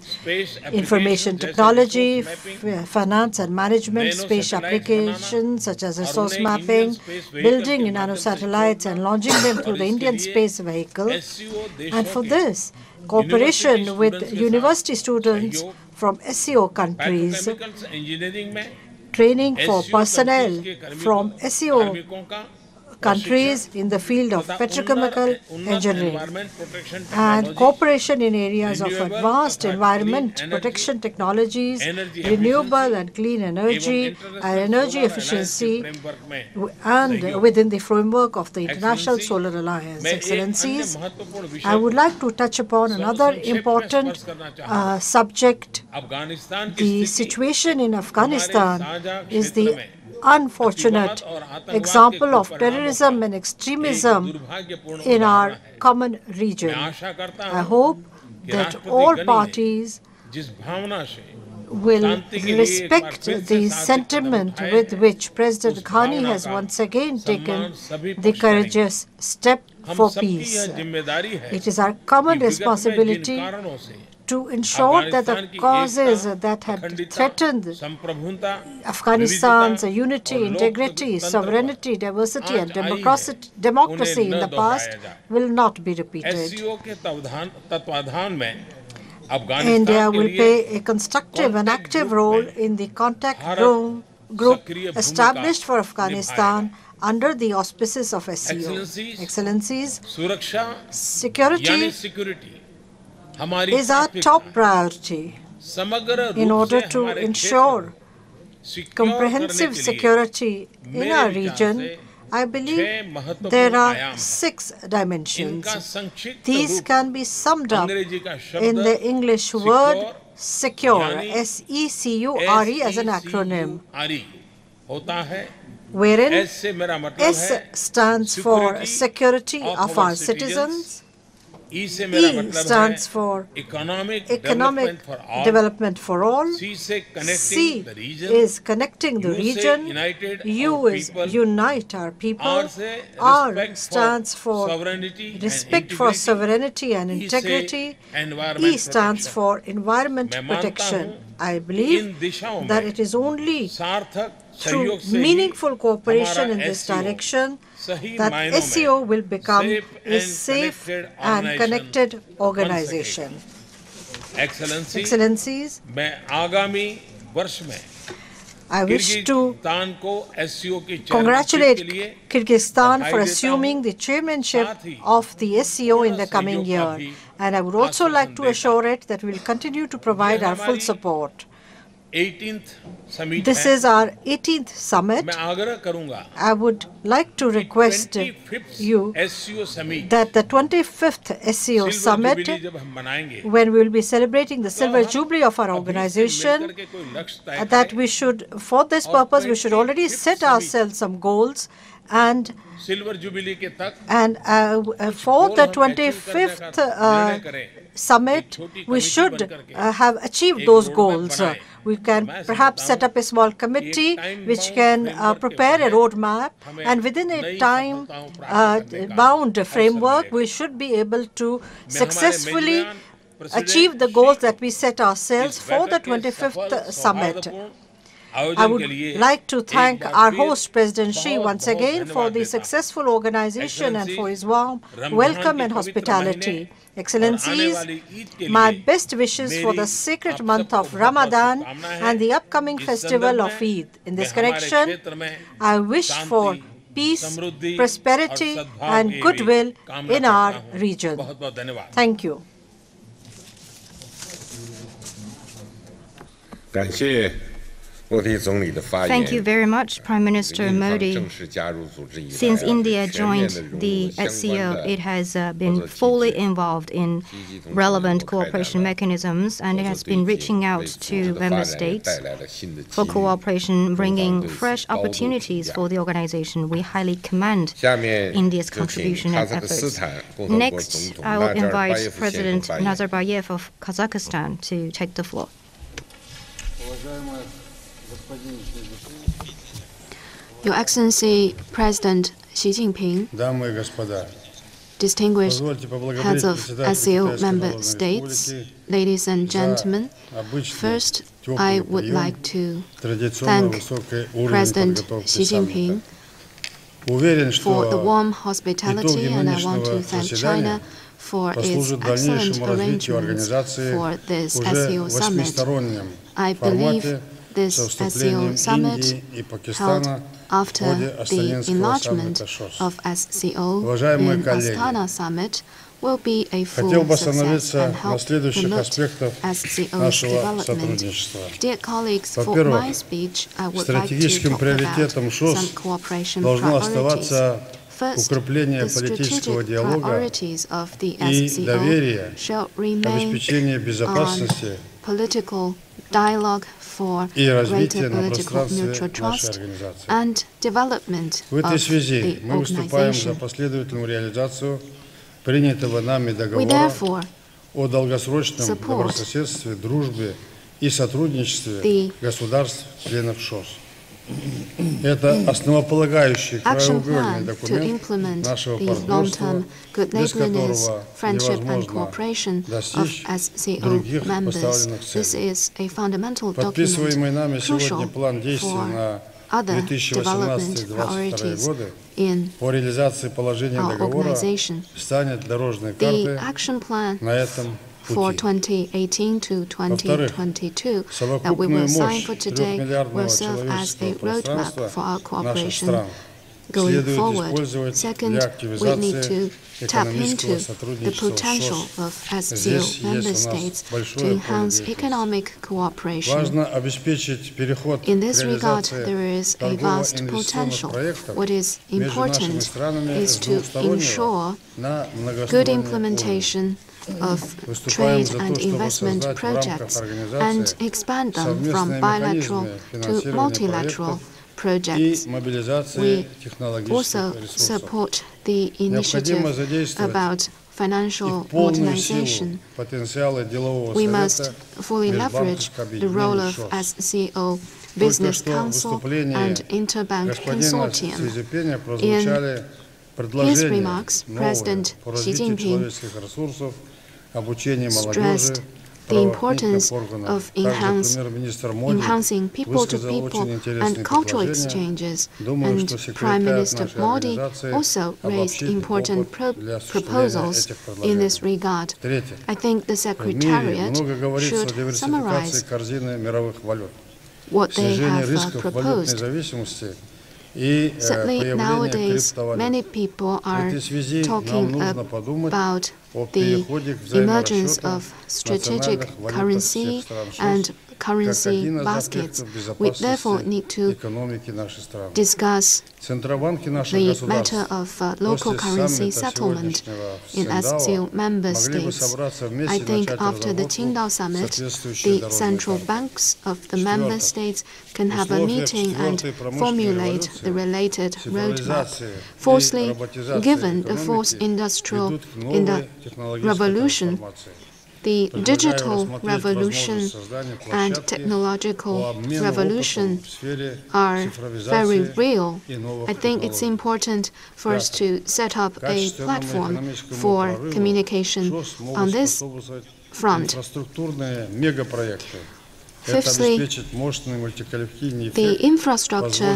Speaker 13: information technology, finance and management, space applications such as resource mapping, building nanosatellites and launching them through the Indian space vehicle. And for this, cooperation with university students from SCO countries, training for personnel from SCO countries in the field of petrochemical engineering, and cooperation in areas of advanced environment protection technologies, renewable and clean energy, and energy efficiency, and within the framework of the International Solar Alliance. Excellencies, I would like to touch upon another important subject. The situation in Afghanistan is the unfortunate example of terrorism and extremism in our common region. I hope that all parties will respect the sentiment with which President Ghani has once again taken the courageous step for peace. It is our common responsibility to ensure that the causes that had threatened Afghanistan's unity, integrity, sovereignty, diversity and democracy in the past will not be repeated. India will play a constructive and active role in the contact group established for Afghanistan under the auspices of SCO. Excellencies, security is our top priority. In order to ensure comprehensive security in our region, I believe there are 6 dimensions. These can be summed up in the English word secure, S-E-C-U-R-E as an acronym, wherein S stands for security of our citizens, E stands for economic development for all. C is connecting the region. U is unite our people. R stands for respect for sovereignty and integrity. E stands for environment protection. I believe that it is only through meaningful cooperation in this direction that SCO will become a safe and connected organization. Excellencies, I wish to congratulate Kyrgyzstan for assuming the chairmanship of the SCO in the coming year. And I would also like to assure it that we will continue to provide our full support. This is our 18th summit. I would like to request you that the 25th SCO Summit, when we will be celebrating the silver jubilee of our organization, that we should, for this purpose, we should already set ourselves some goals and for the 25th summit, we should have achieved those goals. We can perhaps set up a small committee which can prepare a roadmap, and within a time-bound framework, we should be able to successfully achieve the goals that we set ourselves for the 25th summit. I would like to thank our host, President Xi, once again for the successful organization and for his warm welcome and hospitality. Excellencies, my best wishes for the sacred month of Ramadan and the upcoming festival of Eid. In this connection, I wish for peace, prosperity, and goodwill in our region. Thank you.
Speaker 14: Thank you very much, Prime Minister Modi. Since India joined the SCO, it has been fully involved in relevant cooperation mechanisms, and it has been reaching out to member states for cooperation, bringing fresh opportunities for the organization. We highly commend India's contribution and efforts. Next, I will invite President Nazarbayev of Kazakhstan to take the floor.
Speaker 11: Your Excellency President Xi Jinping, distinguished heads of SCO member states, ladies and gentlemen, first I would like to thank President Xi Jinping for the warm hospitality, and I want to thank China for its excellent arrangements for this SCO Summit. I believe this SCO Summit, held after the enlargement of SCO in Astana Summit, will be a full success and help promote SCO's development. Dear colleagues, for my speech, I would like to talk about some cooperation priorities. First, the strategic priorities of the SCO shall remain on political dialogue for greater political mutual trust and development of the organization. We therefore support the action plan to implement the long-term good neighborliness, friendship and cooperation of SCO members. This is a fundamental document crucial for other development priorities in our organization. The action plan for 2018 to 2022 that we will sign for today will serve as a roadmap for our cooperation going forward. Second, we need to tap into the potential of SCO member states to enhance economic cooperation. In this regard, there is a vast potential. What is important is to ensure good implementation of trade and investment projects and expand them from bilateral to multilateral projects. We also support the initiative about financial modernization. We must fully leverage the role of SCO Business Council and Interbank Consortium. In his remarks, President Xi Jinping stressed the importance of enhancing people-to-people and cultural exchanges, and Prime Minister Modi also raised important proposals in this regard. I think the Secretariat should summarize what they have proposed. Certainly nowadays, many people are talking about the emergence of strategic currency and currency baskets. We therefore need to discuss the matter of local currency settlement in SCO member states. I think after the Qingdao Summit, the central banks of the member states can have a meeting and formulate the related roadmap. Fourthly, given the fourth industrial revolution, the digital revolution and technological revolution are very real. I think it's important for us to set up a platform for communication on this front. Fifthly, the infrastructure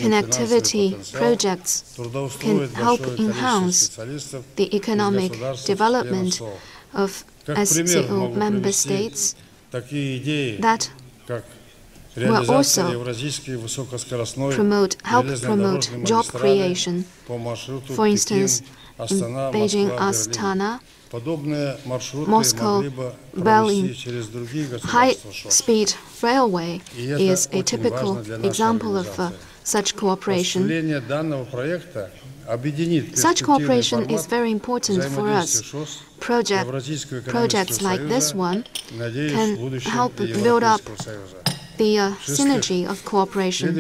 Speaker 11: connectivity projects can help enhance the economic development of SCO member states that will also help promote job creation. For instance, in Beijing, Astana, Moscow, Berlin, high-speed railway is a typical example of such cooperation. Such cooperation is very important for us. Projects like this one can help build up the synergy of cooperation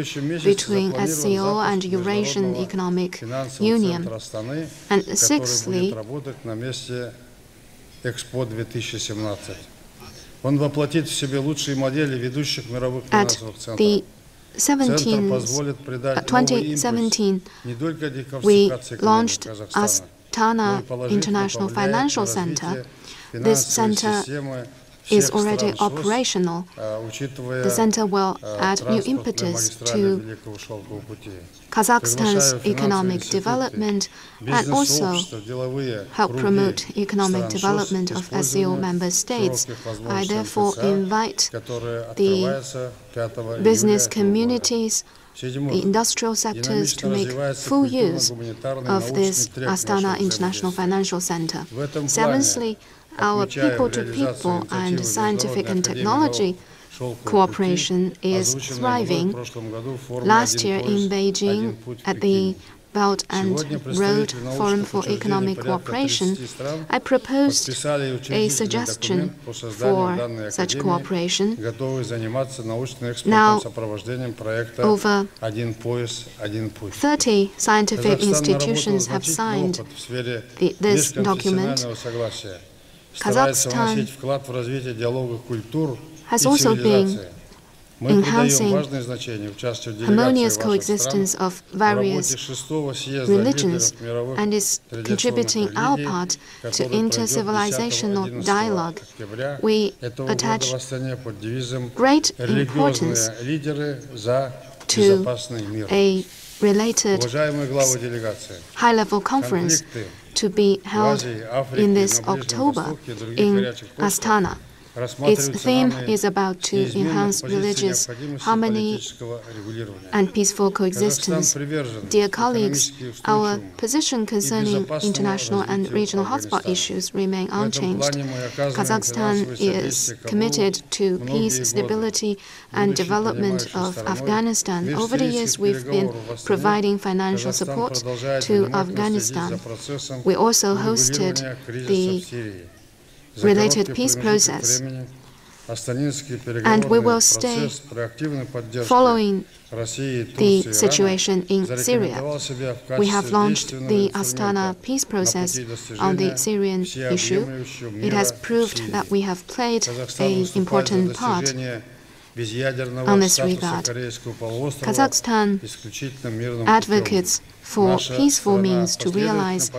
Speaker 11: between SCO and Eurasian Economic Union. And sixthly, at the 2017, we launched Astana International Financial Center. This center is already operational. The center will add new impetus to Kazakhstan's economic development and also help promote economic development of SCO member states. I therefore invite the business communities, the industrial sectors to make full use of this Astana International Financial Center. Seventhly, our people-to-people and scientific and technology cooperation is thriving. Last year in Beijing, at the Belt and Road Forum for Economic Cooperation, I proposed a suggestion for such cooperation. Now, over 30 scientific institutions have signed this document. Kazakhstan has also been enhancing harmonious coexistence of various religions and is contributing our part to inter-civilizational dialogue. We attach great importance to a related high-level conference to be held in this October in Astana. Its theme is about to enhance religious harmony and peaceful coexistence. Dear colleagues, our position concerning international and regional hotspot issues remain unchanged. Kazakhstan is committed to peace, stability, and development of Afghanistan. Over the years, we've been providing financial support to Afghanistan. We also hosted the related peace process.
Speaker 10: And we will stay following the situation in Syria. We have launched the Astana peace process on the Syrian issue. It has proved that we have played an important part on this regard. Kazakhstan advocates for peaceful means to realize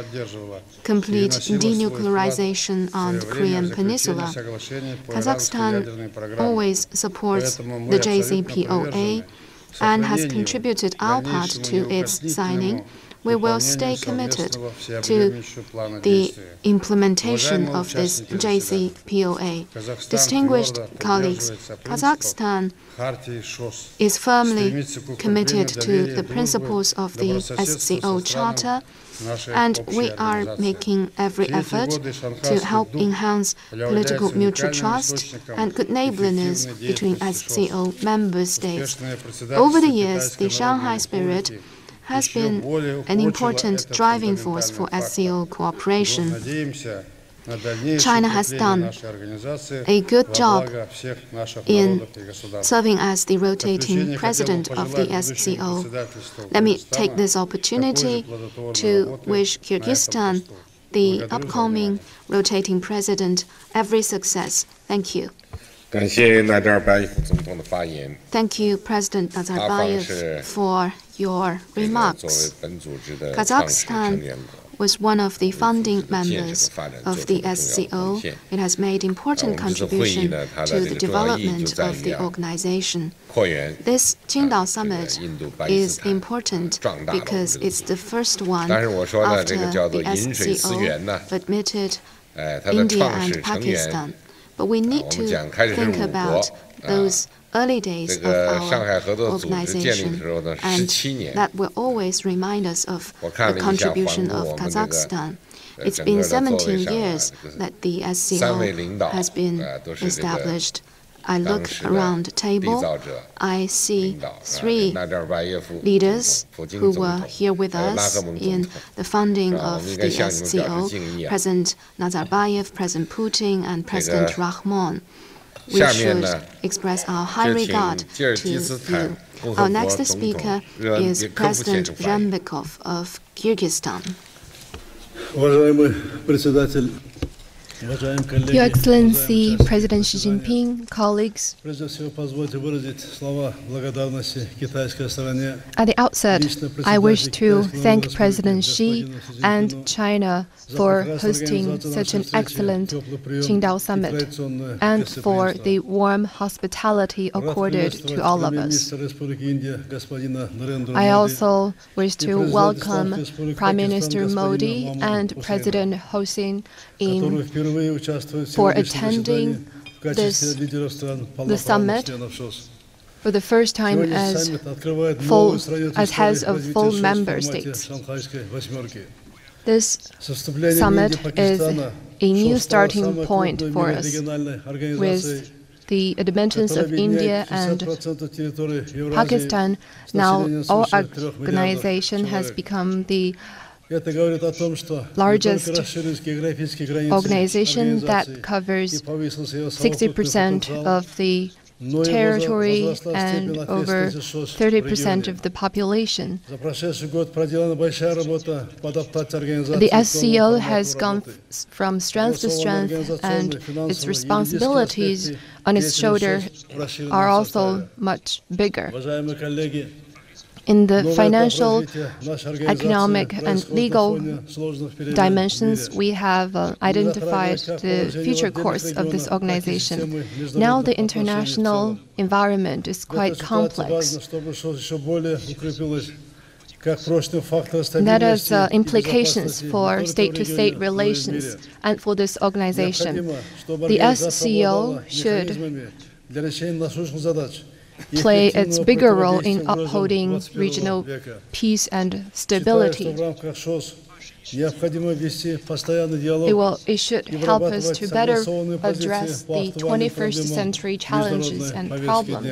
Speaker 10: complete denuclearization on the Korean Peninsula. Kazakhstan always supports the JCPOA and has contributed our part to its signing. We will stay committed to the implementation of this JCPOA. Distinguished colleagues, Kazakhstan is firmly committed to the principles of the SCO Charter, and we are making every effort to help enhance political mutual trust and good neighborliness between SCO member states. Over the years, the Shanghai spirit has been an important driving force for SCO cooperation. China has done a good job in serving as the rotating president of the SCO. Let me take this opportunity to wish Kyrgyzstan, the upcoming rotating president, every success. Thank you. Thank you, President Nazarbayev, for your remarks. Kazakhstan was one of the founding members of the SCO. It has made important contribution to the development of the organization. This Qingdao Summit is important because it's the first one after the SCO admitted India and Pakistan. But we need to think about those early days of our organization, and that will always remind us of the contribution of Kazakhstan. It's been 17 years that the SCO has been established. I look around the table, I see 3 leaders who were here with us in the founding of the SCO, President Nazarbayev, President Putin, and President Rahmon. We should express our high regard to you. Our next speaker is President Zhembekov of Kyrgyzstan.
Speaker 15: Your Excellency, President Xi Jinping, colleagues, at the outset, I wish to thank President Xi and China for hosting such an excellent Qingdao Summit and for the warm hospitality accorded to all of us. I also wish to welcome Prime Minister Modi and President Hossein for attending the summit for the first time as heads of full member states. This summit is a new starting point for us, with the admittance of India and Pakistan. Now our organization has become the largest organization that covers 60% of the territory and over 30% of the population. The SCO has gone from strength to strength, and its responsibilities on its shoulder are also much bigger. In the financial, economic, and legal dimensions, we have identified the future course of this organization. Now the international environment is quite complex. That has implications for state-to-state relations and for this organization. The SCO should play its bigger role in upholding regional peace and stability. It should help us to better address the 21st century challenges and problems.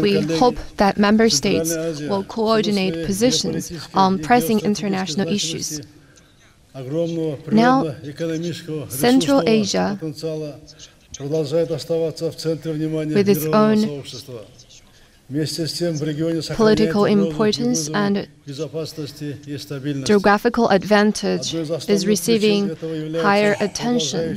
Speaker 15: We hope that member states will coordinate positions on pressing international issues. Now, Central Asia with its own political importance and geographical advantage, is receiving higher attention.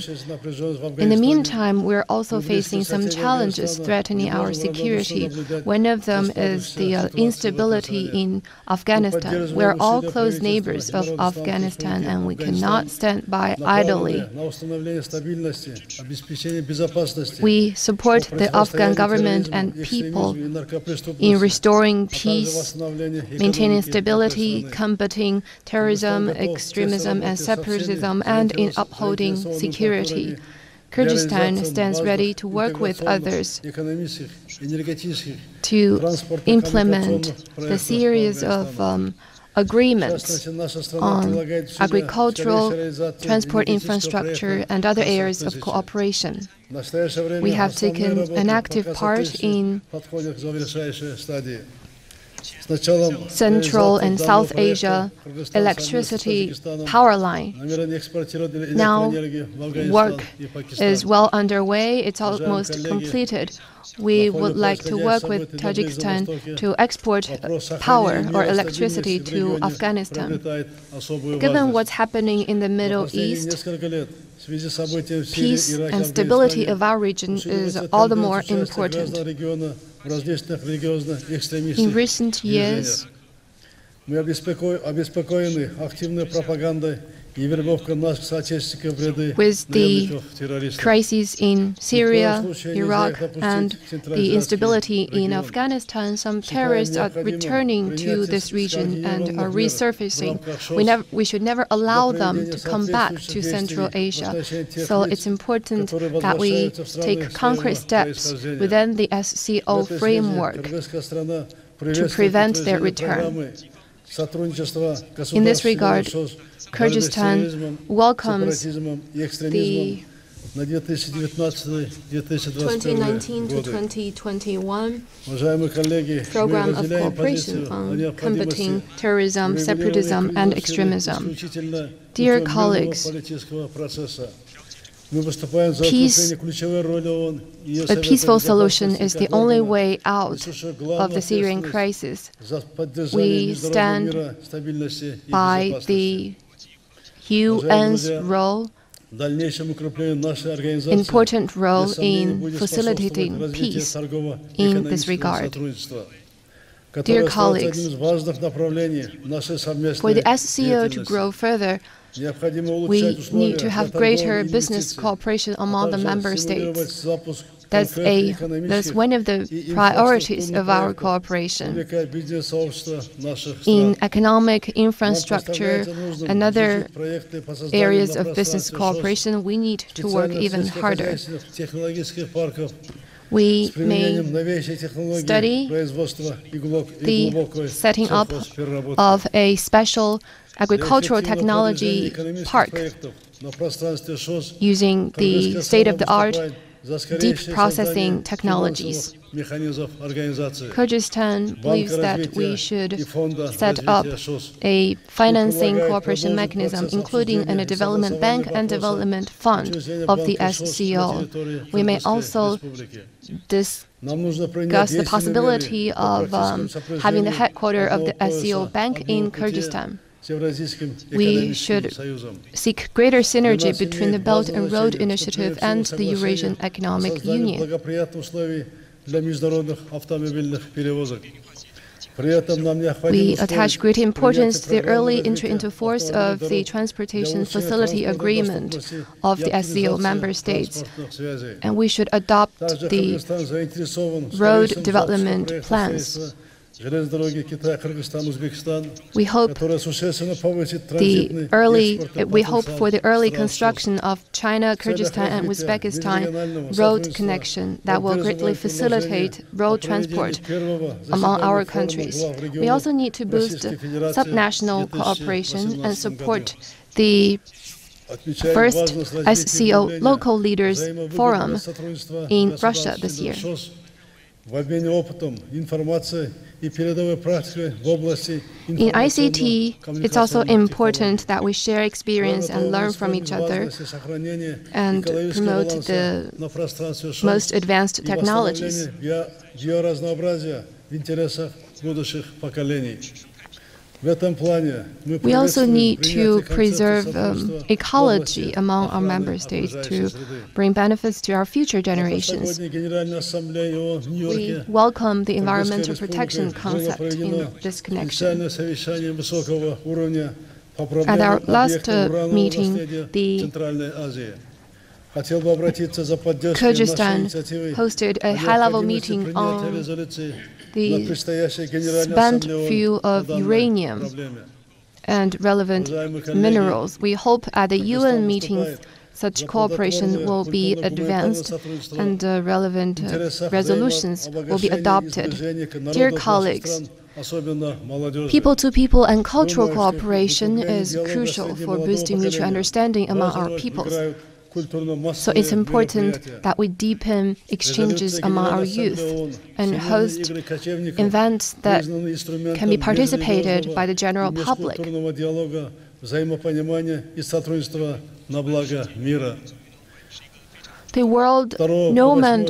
Speaker 15: In the meantime, we're also facing some challenges threatening our security. One of them is the instability in Afghanistan. We're all close neighbors of Afghanistan, and we cannot stand by idly. We support the Afghan government and people in restoring peace, maintaining stability, combating terrorism, extremism, and separatism, and in upholding security. Kyrgyzstan stands ready to work with others to implement the series of agreements on agricultural, transport infrastructure, and other areas of cooperation. We have taken an active part in Central and South Asia electricity power line. Now, work is well underway. It's almost completed. We would like to work with Tajikistan to export power or electricity to Afghanistan. Given what's happening in the Middle East, peace and stability of our region is all the more important. In recent years, with the crises in Syria, Iraq, and the instability in Afghanistan, some terrorists are returning to this region and are resurfacing. We should never allow them to come back to Central Asia. So it's important that we take concrete steps within the SCO framework to prevent their return. In this regard, Kyrgyzstan welcomes the 2019 to 2021 program of cooperation on combating terrorism, separatism, and extremism. Dear colleagues, a peaceful solution is the only way out of the Syrian crisis. We stand by the UN's role, important role in facilitating peace in this regard. Dear colleagues, for the SCO to grow further, we need to have greater business cooperation among the member states. That's one of the priorities of our cooperation. In economic infrastructure and other areas of business cooperation, we need to work even harder. We may study the setting up of a special agricultural technology park using the state-of-the-art deep processing technologies. Kyrgyzstan believes that we should set up a financing cooperation mechanism, including a development bank and development fund of the SCO. We may also discuss the possibility of having the headquarters of the SCO bank in Kyrgyzstan. We should seek greater synergy between the Belt and Road Initiative and the Eurasian Economic Union. We attach great importance to the early entry into force of the Transportation Facility Agreement of the SCO member states, and we should adopt the road development plans. We hope for the early construction of China, Kyrgyzstan, and Uzbekistan road connection that will greatly facilitate road transport among our countries. We also need to boost subnational cooperation and support the first SCO Local Leaders Forum in Russia this year. In ICT, it's also important that we share experience and learn from each other and promote the most advanced technologies. We also need to preserve ecology among our member states to bring benefits to our future generations. We welcome the environmental protection concept in this connection. At our last meeting, the Kyrgyzstan hosted a high-level meeting on the spent fuel of uranium and relevant minerals. We hope at the UN meetings such cooperation will be advanced and relevant resolutions will be adopted. Dear colleagues, people-to-people and cultural cooperation is crucial for boosting mutual understanding among our peoples. So it's important that we deepen exchanges among our youth and host events that can be participated by the general public. The World Noman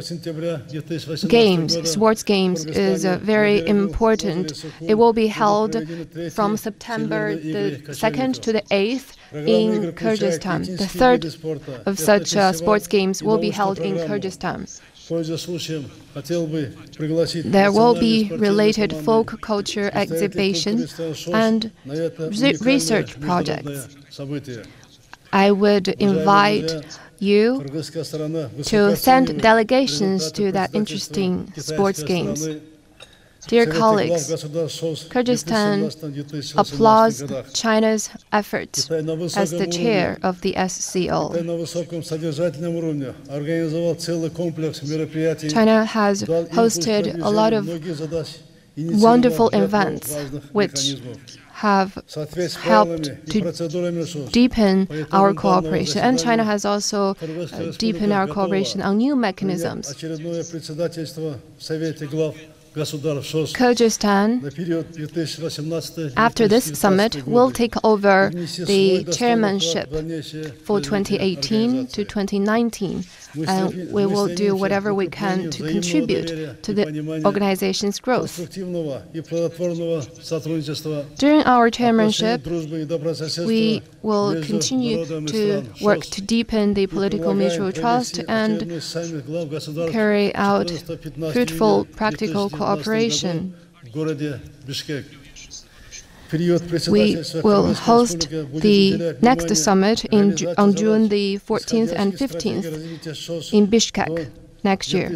Speaker 15: Games, sports games, is very important. It will be held from September the 2nd to the 8th in Kyrgyzstan. The third of such sports games will be held in Kyrgyzstan. There will be related folk culture exhibition and research projects. I would invite you to send delegations to that interesting sports games. Dear colleagues, Kyrgyzstan applauds China's efforts as the chair of the SCO. China has hosted a lot of wonderful events which have helped to deepen our cooperation. And China has also deepened our cooperation on new mechanisms. Kyrgyzstan, after this summit, will take over the chairmanship for 2018 to 2019, and we will do whatever we can to contribute to the organization's growth. During our chairmanship, we will continue to work to deepen the political mutual trust and carry out fruitful practical cooperation. We will host the next summit on June the 14th and 15th in Bishkek next year.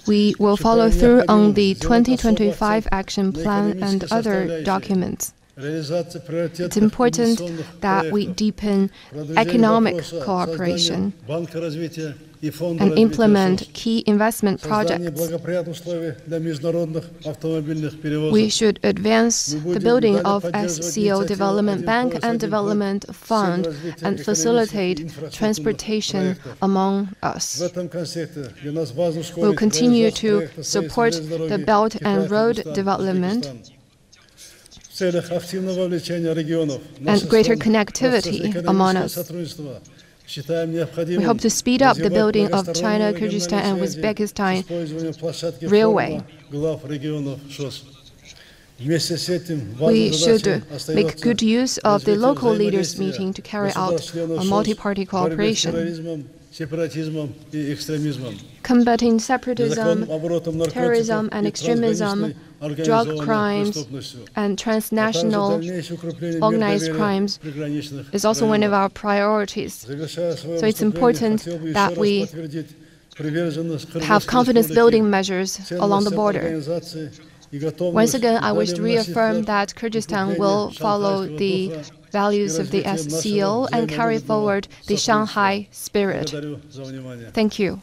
Speaker 15: We will follow through on the 2025 action plan and other documents. It's important that we deepen economic cooperation and implement key investment projects. We should advance the building of SCO Development Bank and Development Fund and facilitate transportation among us. We'll continue to support the Belt and Road development and greater connectivity among us. We hope to speed up the building of China, Kyrgyzstan, and Uzbekistan railway. We should make good use of the local leaders' meeting to carry out a multi-party cooperation. Combating separatism, terrorism and extremism, drug crimes, and transnational organized crimes is also one of our priorities. So it's important that we have confidence-building measures along the border. Once again, I wish to reaffirm that Kyrgyzstan will follow the values of the SCO and carry forward the Shanghai spirit. Thank you.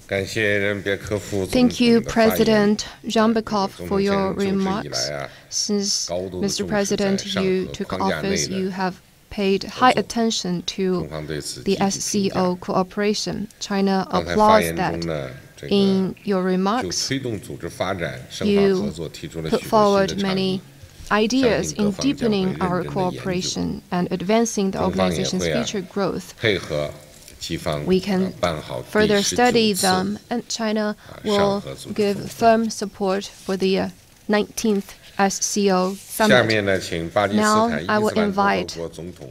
Speaker 15: Thank you, President Zhambekov, for your remarks. Since, Mr. President, you took office, you have paid high attention to the SCO cooperation. China applauds that. In your remarks, you put forward many ideas in deepening our cooperation and advancing the organization's future growth. We can further study them, and China will give firm support for the 19th SCO Summit. Now I will invite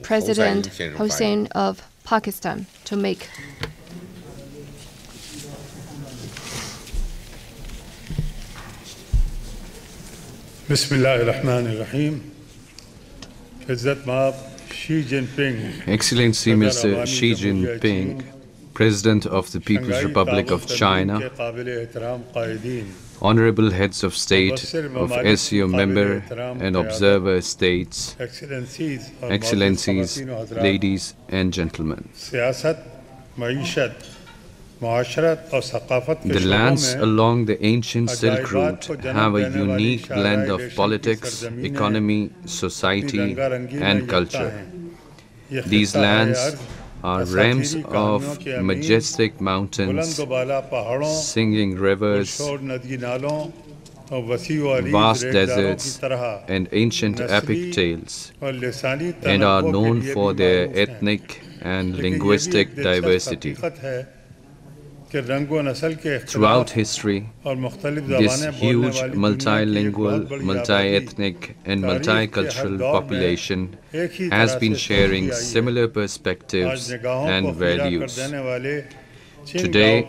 Speaker 15: President Hussein of Pakistan to make
Speaker 16: Excellency Mr. Xi Jinping, President of the People's Republic of China, Honorable Heads of State of SCO member and observer states, Excellencies, ladies and gentlemen. The lands along the ancient Silk Route have a unique blend of politics, economy, society, and culture. These lands are realms of majestic mountains, singing rivers, vast deserts, and ancient epic tales, and are known for their ethnic and linguistic diversity. Throughout history, this huge multilingual, multi-ethnic and multicultural population has been sharing similar perspectives and values. Today,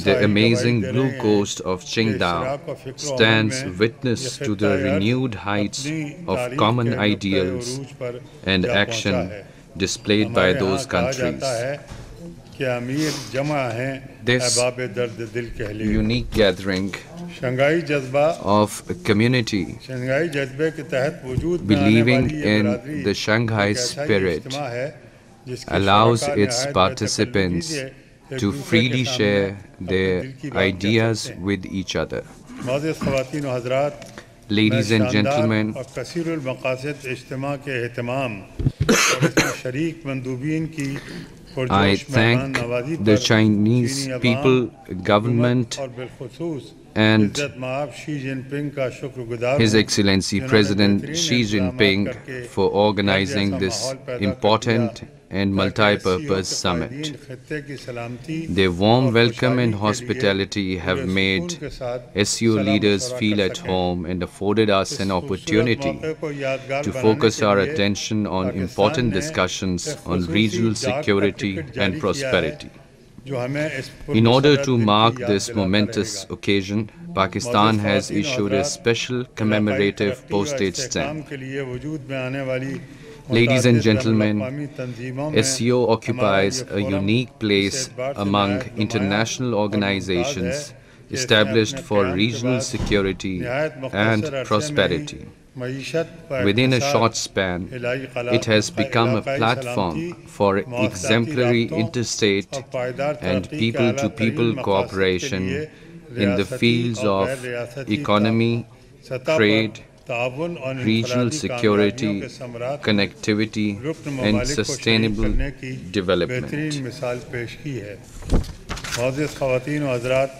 Speaker 16: the amazing blue coast of Qingdao stands witness to the renewed heights of common ideals and action displayed by those countries. This unique gathering of a community believing in the Shanghai spirit allows its participants to freely share their ideas with each other. Ladies and gentlemen, I thank the Chinese people, government, and His Excellency President Xi Jinping for organizing this important and multi-purpose summit. Their warm welcome and hospitality have made SCO leaders feel at home and afforded us an opportunity to focus our attention on important discussions on regional security and prosperity. In order to mark this momentous occasion, Pakistan has issued a special commemorative postage stamp. Ladies and gentlemen, SCO occupies a unique place among international organizations established for regional security and prosperity. Within a short span, it has become a platform for exemplary interstate and people-to-people cooperation in the fields of economy, trade, regional security, connectivity, and sustainable development.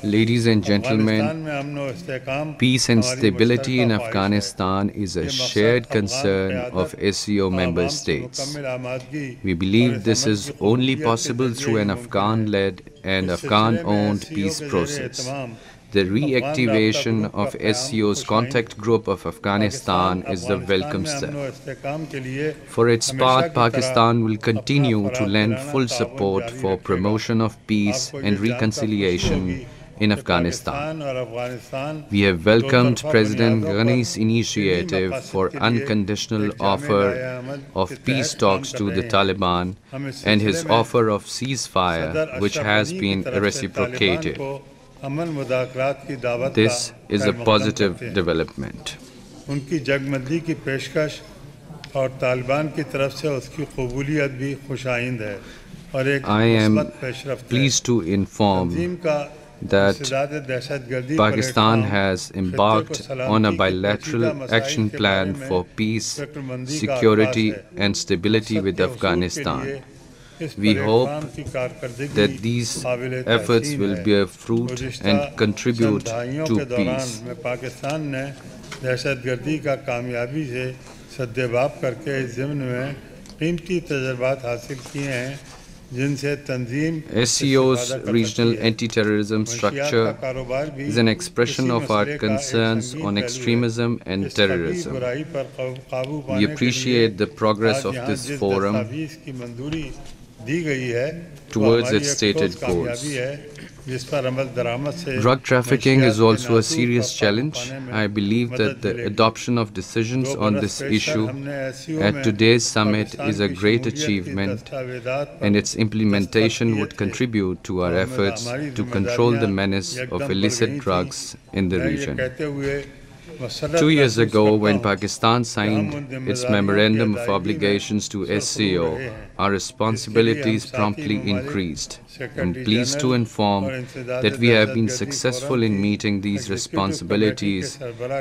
Speaker 16: Ladies and gentlemen, peace and stability in Afghanistan is a shared concern of SCO member states. We believe this is only possible through an Afghan-led and Afghan-owned peace process. The reactivation of SCO's contact group of Afghanistan is a welcome step. For its part, Pakistan will continue to lend full support for promotion of peace and reconciliation in Afghanistan. We have welcomed President Ghani's initiative for unconditional offer of peace talks to the Taliban and his offer of ceasefire, which has been reciprocated. This is a positive development. I am pleased to inform that Pakistan has embarked on a bilateral action plan for peace, security and stability with Afghanistan. We hope that these efforts will bear fruit and contribute to peace. SCO's regional anti-terrorism structure is an expression of our concerns on extremism and terrorism. We appreciate the progress of this forum towards its stated goals. Drug trafficking is also a serious challenge. I believe that the adoption of decisions on this issue at today's summit is a great achievement, and its implementation would contribute to our efforts to control the menace of illicit drugs in the region. 2 years ago, when Pakistan signed its Memorandum of Obligations to SCO, our responsibilities promptly increased. I'm pleased to inform that we have been successful in meeting these responsibilities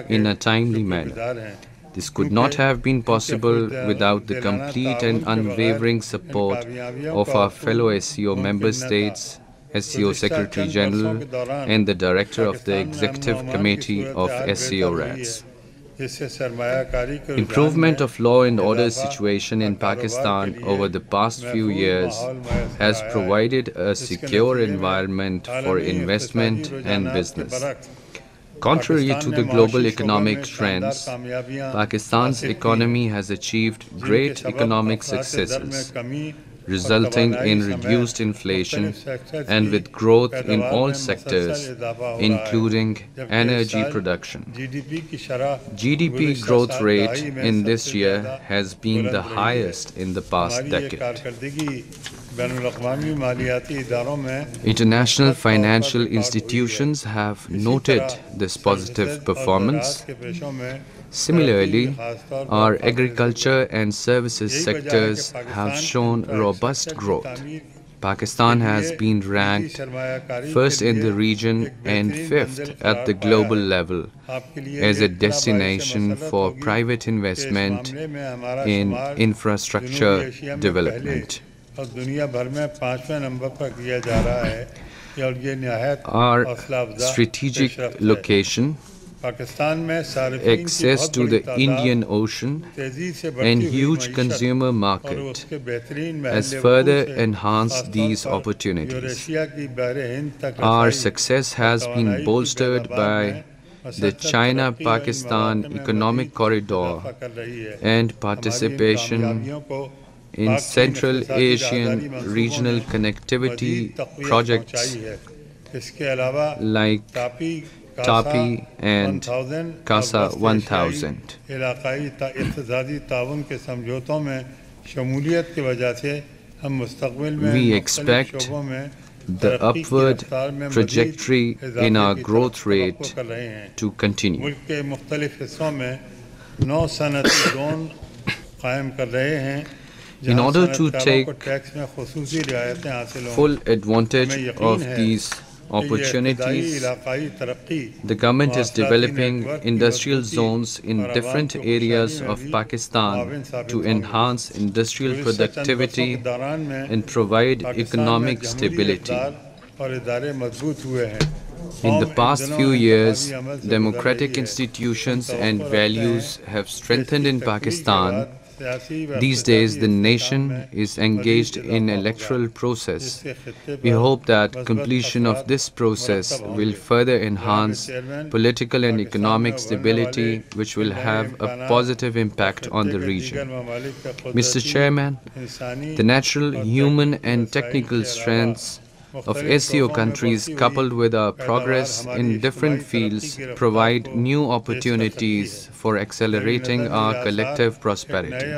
Speaker 16: in a timely manner. This could not have been possible without the complete and unwavering support of our fellow SCO member states, SCO Secretary General and the Director of the Executive Committee of SCO RATS. Improvement of law and order situation in Pakistan over the past few years has provided a secure environment for investment and business. Contrary to the global economic trends, Pakistan's economy has achieved great economic successes, resulting in reduced inflation and with growth in all sectors, including energy production. GDP growth rate in this year has been the highest in the past decade. International financial institutions have noted this positive performance. Similarly, our agriculture and services sectors have shown robust growth. Pakistan has been ranked first in the region and fifth at the global level as a destination for private investment in infrastructure development. Our strategic location, access to the Indian Ocean and huge consumer market has further enhanced these opportunities. Our success has been bolstered by the China-Pakistan Economic Corridor and participation in Central Asian regional connectivity projects like TAPI and CASA 1000. We expect the upward trajectory in our growth rate to continue. In order to take full advantage of these opportunities, the government is developing industrial zones in different areas of Pakistan to enhance industrial productivity and provide economic stability. In the past few years, democratic institutions and values have strengthened in Pakistan. These days, the nation is engaged in electoral process. We hope that completion of this process will further enhance political and economic stability, which will have a positive impact on the region. Mr. Chairman, the natural, human and technical strengths of SCO countries coupled with our progress in different fields provide new opportunities for accelerating our collective prosperity.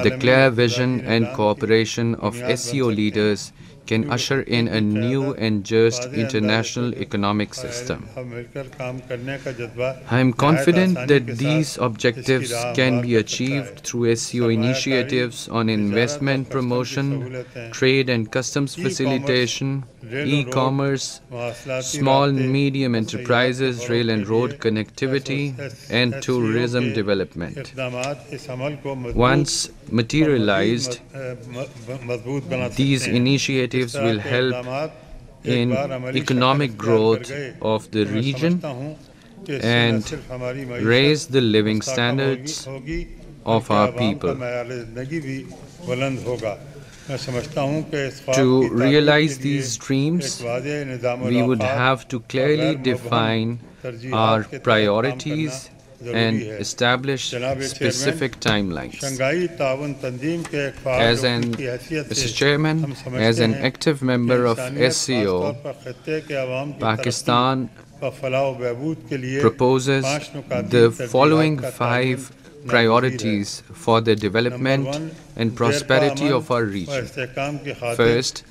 Speaker 16: The clear vision and cooperation of SCO leaders can usher in a new and just international economic system. I am confident that these objectives can be achieved through SCO initiatives on investment promotion, trade and customs facilitation, e-commerce, small and medium enterprises, rail and road connectivity, and tourism development. Once materialized, these initiatives will help in economic growth of the region and raise the living standards of our people. To realize these dreams, we would have to clearly define our priorities and establish specific timelines. Mr. Chairman, as an active member of SCO, Pakistan proposes the following 5 priorities for the development and prosperity of our region. First,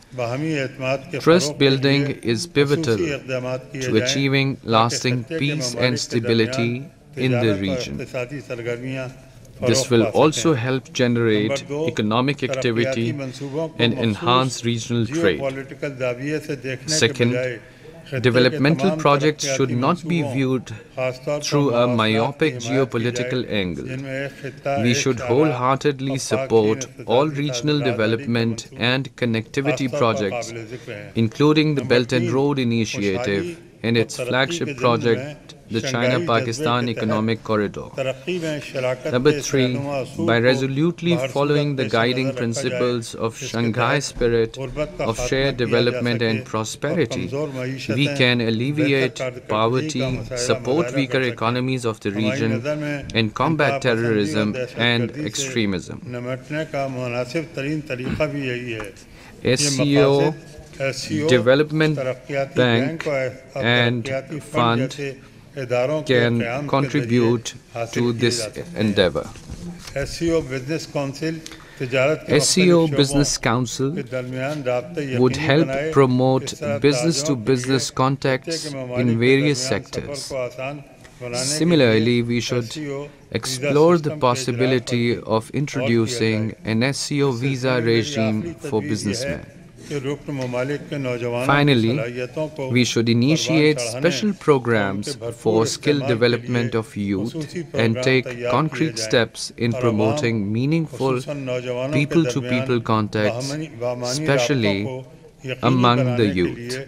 Speaker 16: trust building is pivotal to achieving lasting peace and stability in the region. This will also help generate economic activity and enhance regional trade. Second, developmental projects should not be viewed through a myopic geopolitical angle. We should wholeheartedly support all regional development and connectivity projects, including the Belt and Road Initiative and its flagship project, the China-Pakistan Economic Corridor. Number 3, by resolutely following the guiding principles of Shanghai spirit of shared development and prosperity, we can alleviate poverty, support weaker economies of the region, and combat terrorism and extremism. SCO, Development Bank and Fund can contribute to this endeavor. SCO Business Council would help promote business-to-business contacts in various sectors. Similarly, we should explore the possibility of introducing an SCO visa regime for businessmen. Finally, we should initiate special programs for skill development of youth and take concrete steps in promoting meaningful people-to-people contacts, especially among the youth.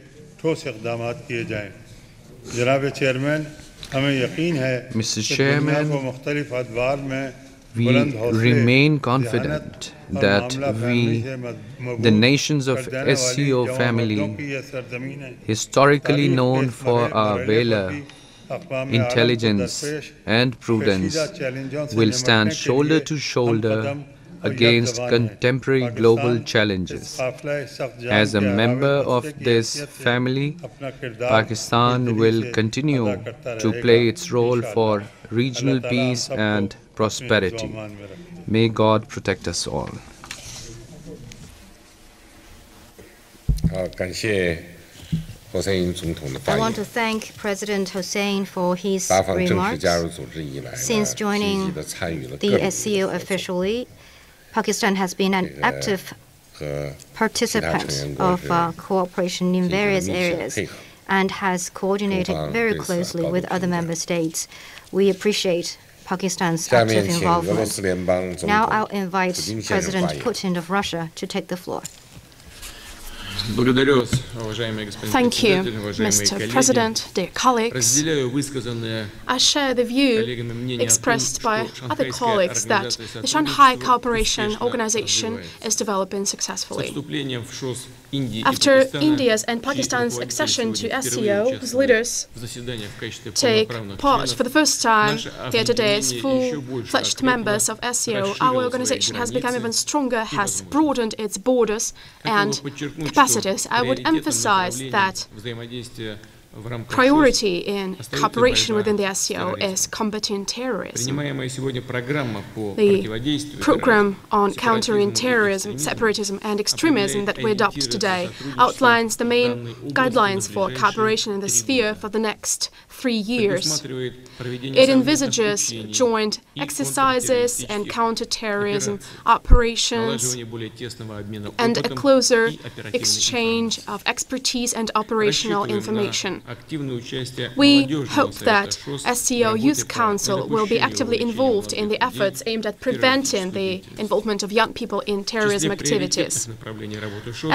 Speaker 16: Mr. Chairman, we remain confident that we, the nations of SCO family, historically known for our valor, intelligence and prudence, will stand shoulder to shoulder against contemporary global challenges. As a member of this family, Pakistan will continue to play its role for regional peace and prosperity. May God protect us all.
Speaker 14: I want to thank President Hussein for his remarks. Since joining the SCO officially, Pakistan has been an active participant of cooperation in various areas and has coordinated very closely with other member states. We appreciate Pakistan's active involvement. Now I'll invite President Putin of Russia to take the floor.
Speaker 17: Thank you, Mr. President, dear colleagues. I share the view expressed by other colleagues that the Shanghai Cooperation Organization is developing successfly. After India's and Pakistan's accession to SCO, whose leaders take part for the first time here today as full-fledged members of SCO, our organization has become even stronger, has broadened its borders and capacities. I would emphasize that priority in cooperation within the SCO is combating terrorism. The program on countering terrorism, separatism, and extremism that we adopt today outlines the main guidelines for cooperation in the sphere for the next 3 years. It envisages joint exercises and counter-terrorism operations and a closer exchange of expertise and operational information. We hope that SCO Youth Council will be actively involved in the efforts aimed at preventing the involvement of young people in terrorism activities.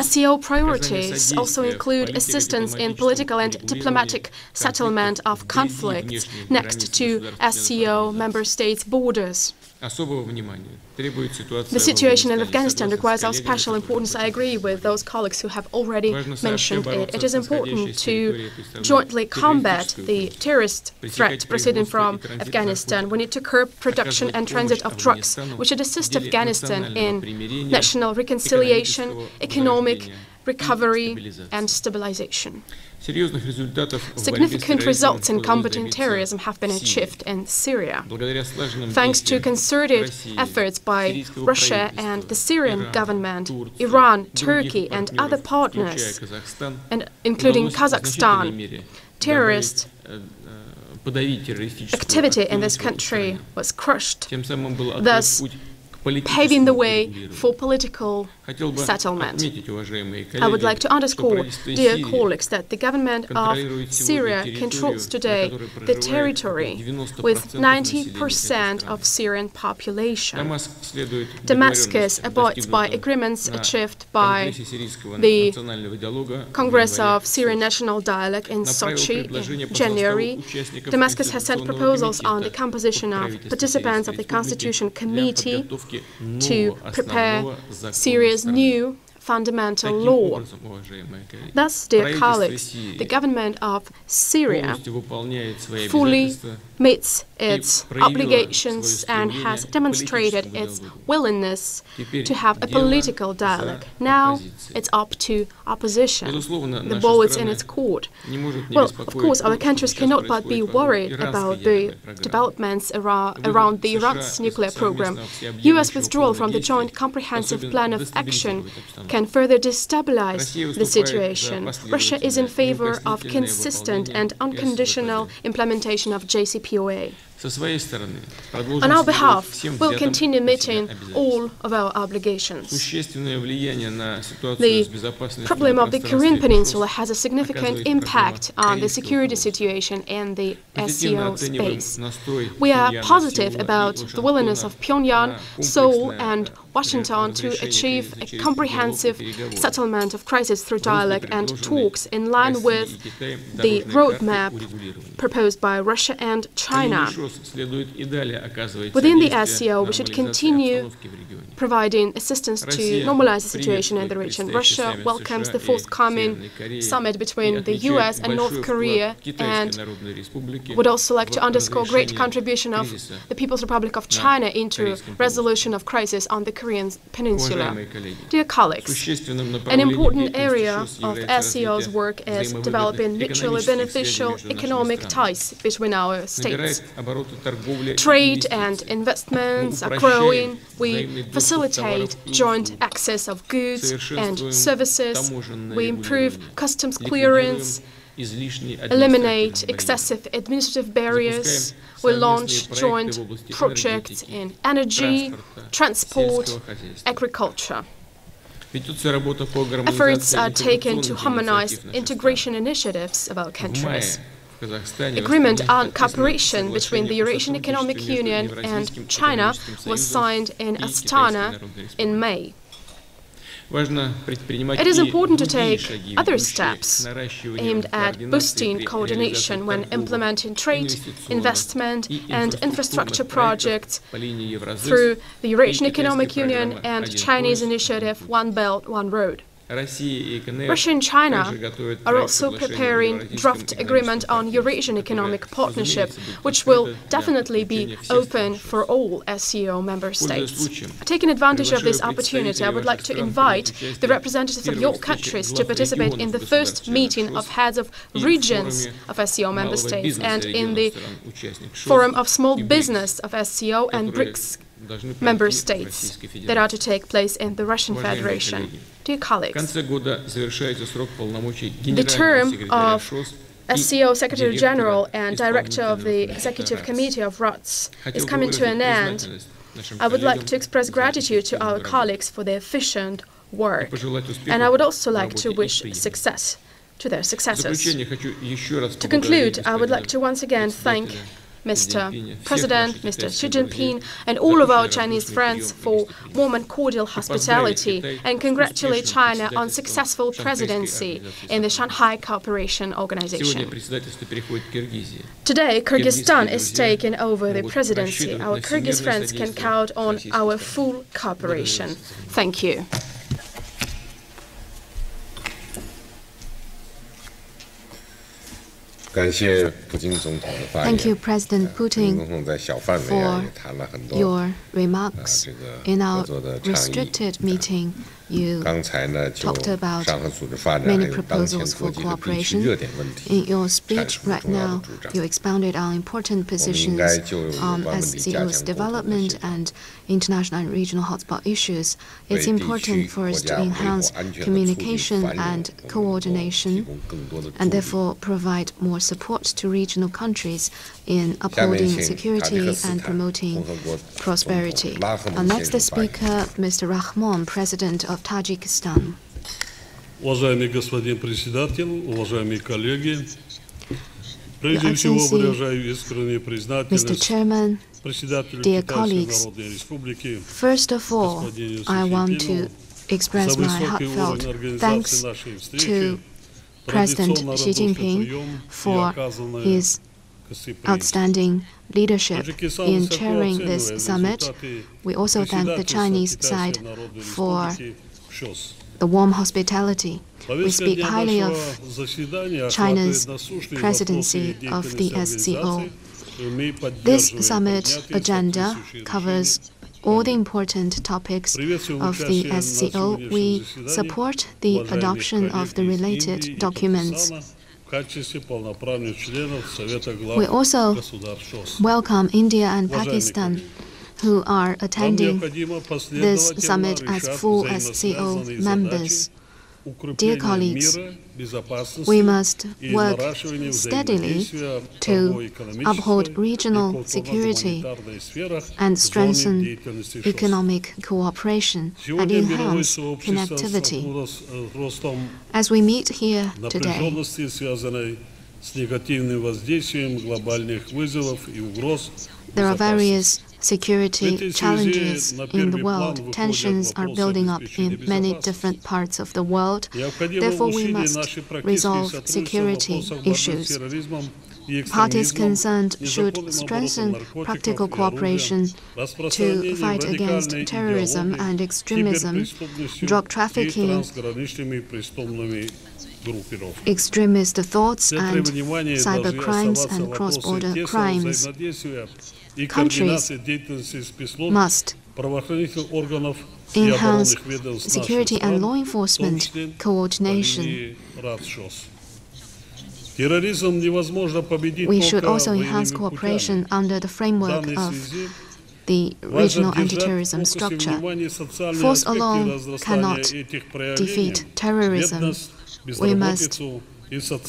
Speaker 17: SCO priorities also include assistance in political and diplomatic settlement of conflicts next to SCO member states' borders. The situation in Afghanistan requires our special importance. I agree with those colleagues who have already mentioned it. It is important to jointly combat the terrorist threat proceeding from Afghanistan. We need to curb production and transit of drugs. We should assist Afghanistan in national reconciliation, economic recovery, and stabilization. Significant results in combating terrorism have been achieved in Syria. Thanks to concerted efforts by Russia and the Syrian government, Iran, Turkey, and other partners, and including Kazakhstan, terrorist activity in this country was crushed, thus paving the way for political settlement. I would like to underscore, dear colleagues, that the government of Syria controls today the territory with 90% of Syrian population. Damascus abides by agreements achieved by the Congress of Syrian National Dialogue in Sochi in January. Damascus has sent proposals on the composition of participants of the Constitution Committee to prepare Syria's new fundamental law. Thus, dear colleagues, the government of Syria fully meets its obligations and has demonstrated its willingness to have a political dialogue. Now it's up to opposition. The ball is in its court. Well, of course, our countries cannot but be worried about the developments around the Iran's nuclear program. U.S. withdrawal from the Joint Comprehensive Plan of Action can further destabilize the situation. Russia is in favor of consistent and unconditional implementation of JCPOA. On our behalf, we'll continue meeting all of our obligations. The problem of the Korean Peninsula has a significant impact on the security situation in the SCO space. We are positive about the willingness of Pyongyang, Seoul, and Washington to achieve a comprehensive settlement of crisis through dialogue and talks in line with the roadmap proposed by Russia and China. Within the SCO, we should continue providing assistance to normalize the situation in the region. Russia welcomes the forthcoming summit between the US and North Korea and would also like to underscore great contribution of the People's Republic of China into resolution of crisis on the Korean Peninsula. Dear colleagues, an important area of SCO's work is developing mutually beneficial economic ties between our states. Trade and investments are growing. We facilitate joint access of goods and services. We improve customs clearance, eliminate excessive administrative barriers. We launch joint projects in energy, transport, agriculture. Efforts are taken to harmonize integration initiatives of our countries. Agreement on cooperation between the Eurasian Economic Union and China was signed in Astana in May. It is important to take other steps aimed at boosting coordination when implementing trade, investment, and infrastructure projects through the Eurasian Economic Union and Chinese initiative One Belt, One Road. Russia and China are also preparing draft agreement on Eurasian Economic Partnership, which will definitely be open for all SCO member states. Taking advantage of this opportunity, I would like to invite the representatives of your countries to participate in the first meeting of heads of regions of SCO member states and in the Forum of Small Business of SCO and BRICS member states that are to take place in the Russian Federation. Dear colleagues, the term of SCO Secretary General and Director of the Executive Committee of ROTS is coming to an end. I would like to express gratitude to our colleagues for their efficient work, and I would also like to wish success to their successors. To conclude, I would like to once again thank Mr. President, Mr. Xi Jinping, and all of our Chinese friends for warm and cordial hospitality, and congratulate China on successful presidency in the Shanghai Cooperation Organization. Today, Kyrgyzstan is taking over the presidency. Our Kyrgyz friends can count on our full cooperation. Thank you.
Speaker 11: Thank you, President Putin, for your remarks. In our restricted meeting, you talked about many proposals for cooperation. In your speech right now, you expounded on important positions on SCO's development and international and regional hotspot issues. It's important for us to enhance communication and coordination, and therefore provide more support to regional countries in upholding security and promoting prosperity. Our next speaker, Mr. Rahmon, President of Tajikistan.
Speaker 18: Уважаемый господин председатель, уважаемые коллеги, прежде всего выражаю искреннюю признательность
Speaker 11: Dear colleagues, first of all, I want to express my heartfelt thanks to President Xi Jinping for his outstanding leadership in chairing this summit. We also thank the Chinese side for the warm hospitality. We speak highly of China's presidency of the SCO. This summit agenda covers all the important topics of the SCO. We support the adoption of the related documents. We also welcome India and Pakistan, who are attending this summit as full SCO members. Dear colleagues, we must work steadily to uphold regional security and strengthen economic cooperation and enhance connectivity. As we meet here today, there are various security challenges in the world. Tensions are building up in many different parts of the world. Therefore, we must resolve security issues. Parties concerned should strengthen practical cooperation to fight against terrorism and extremism, drug trafficking, extremist thoughts, and cyber crimes and cross-border crimes. Countries must enhance security and law enforcement coordination. We should also enhance cooperation under the framework of the regional anti-terrorism structure. Force alone cannot defeat terrorism. We must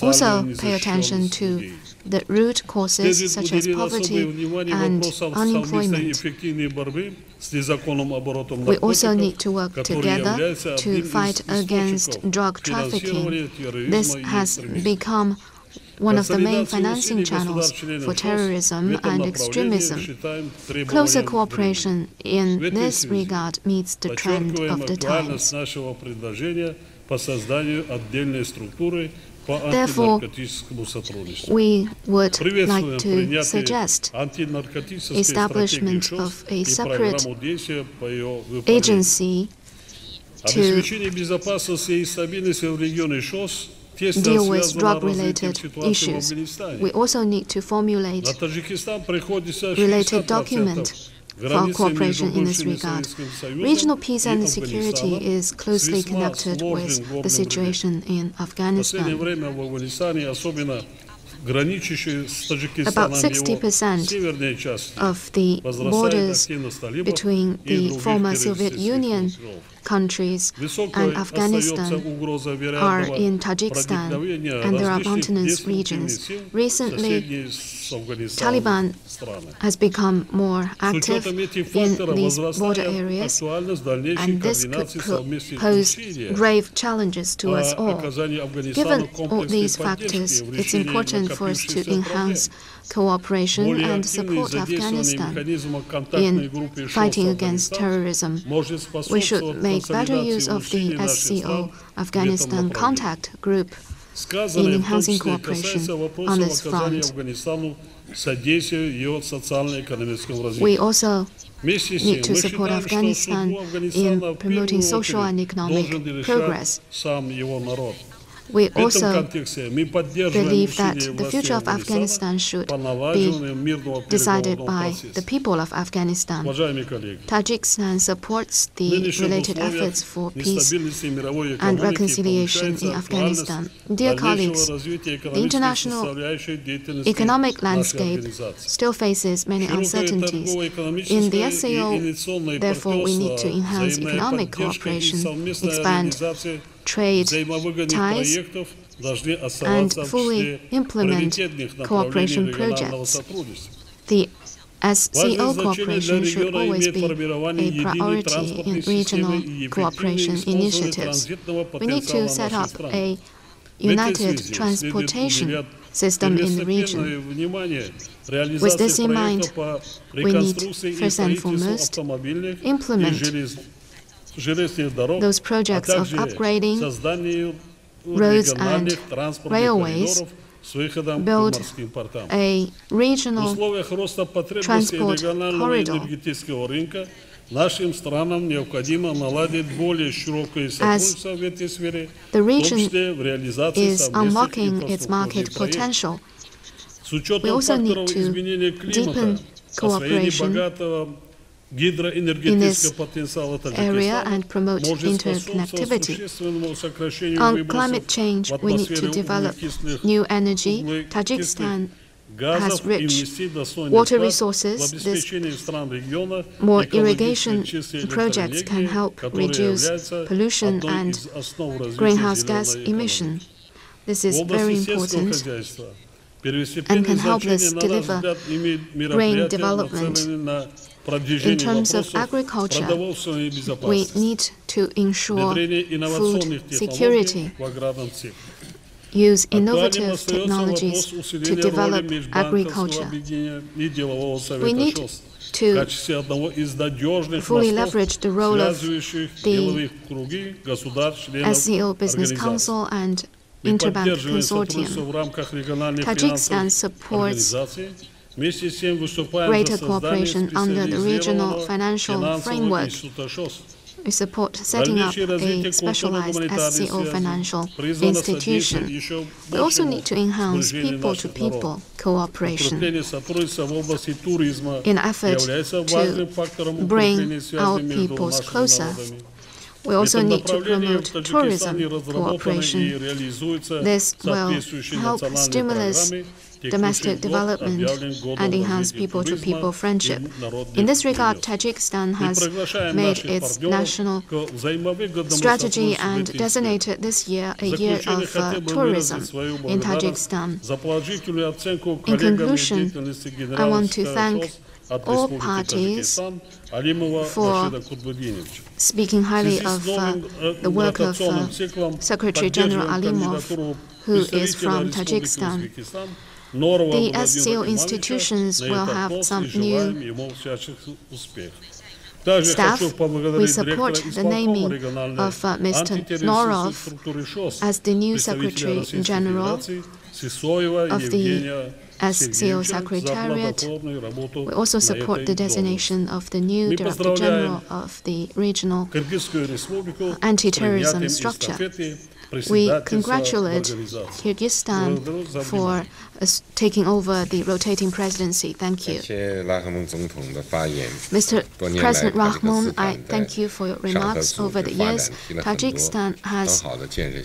Speaker 11: also pay attention to the root causes such as poverty and unemployment. We also need to work together to fight against drug trafficking. This has become one of the main financing channels for terrorism and extremism. Closer cooperation in this regard meets the trend of the times. Therefore, we would like to suggest establishment of a separate agency
Speaker 18: to deal with drug-related issues. We also need to formulate related document for cooperation in this regard. Regional peace and security is closely connected with the situation in Afghanistan. About 60% of the borders between the former Soviet Union countries and Afghanistan are in Tajikistan, and there are mountainous regions. Recently, Taliban has become more active in these border areas, and this could pose grave challenges to us all. Given all these factors, it's important for us to enhance cooperation and support Afghanistan in fighting against terrorism. We should make better use of the SCO Afghanistan contact group in enhancing cooperation on this front. We also need to support Afghanistan in promoting social and economic progress. We also believe that the future of Afghanistan should be decided by the people of Afghanistan. Tajikistan supports the related efforts for peace and reconciliation in Afghanistan. Dear colleagues, the international economic landscape still faces many uncertainties. In the SCO, therefore, we need to enhance economic cooperation, expand trade ties, and fully implement cooperation projects. The SCO cooperation should always be a priority in regional cooperation initiatives. We need to set up a united transportation system in the region. With this in mind, we need, first and foremost, implement those projects of upgrading roads and railways, build a regional transport corridor. As the region is unlocking its market potential, we also need to deepen cooperation in this area and promote interconnectivity. On climate change, we need to develop new energy. Tajikistan has rich water resources. More irrigation projects can help reduce pollution and greenhouse gas emission. This is very important and can help us deliver grain development. In terms of agriculture, we need to ensure food security, use innovative technologies to develop agriculture. We need to fully leverage the role of the SCO Business Council and Interbank Consortium. Tajikistan supports greater cooperation under the regional financial framework. We support setting up a specialized SCO financial institution. We also need to enhance people-to-people cooperation in an effort to bring our peoples closer. We also need to promote tourism cooperation. This will help stimulate domestic development and enhance people-to-people friendship. In this regard, Tajikistan has made its national strategy and designated this year a year of tourism in Tajikistan. In conclusion, I want to thank all parties for speaking highly of the work of Secretary General Alimov, who is from Tajikistan. The SCO institutions will have some new staff. We support the naming of Mr. Norov as the new Secretary General of the SCO Secretariat. We also support the designation of the new Director General of the Regional Anti-Terrorism Structure. We congratulate Kyrgyzstan for taking over the rotating presidency. Thank you. Mr. President Rahmon, I thank you for your remarks. Over the years, Tajikistan has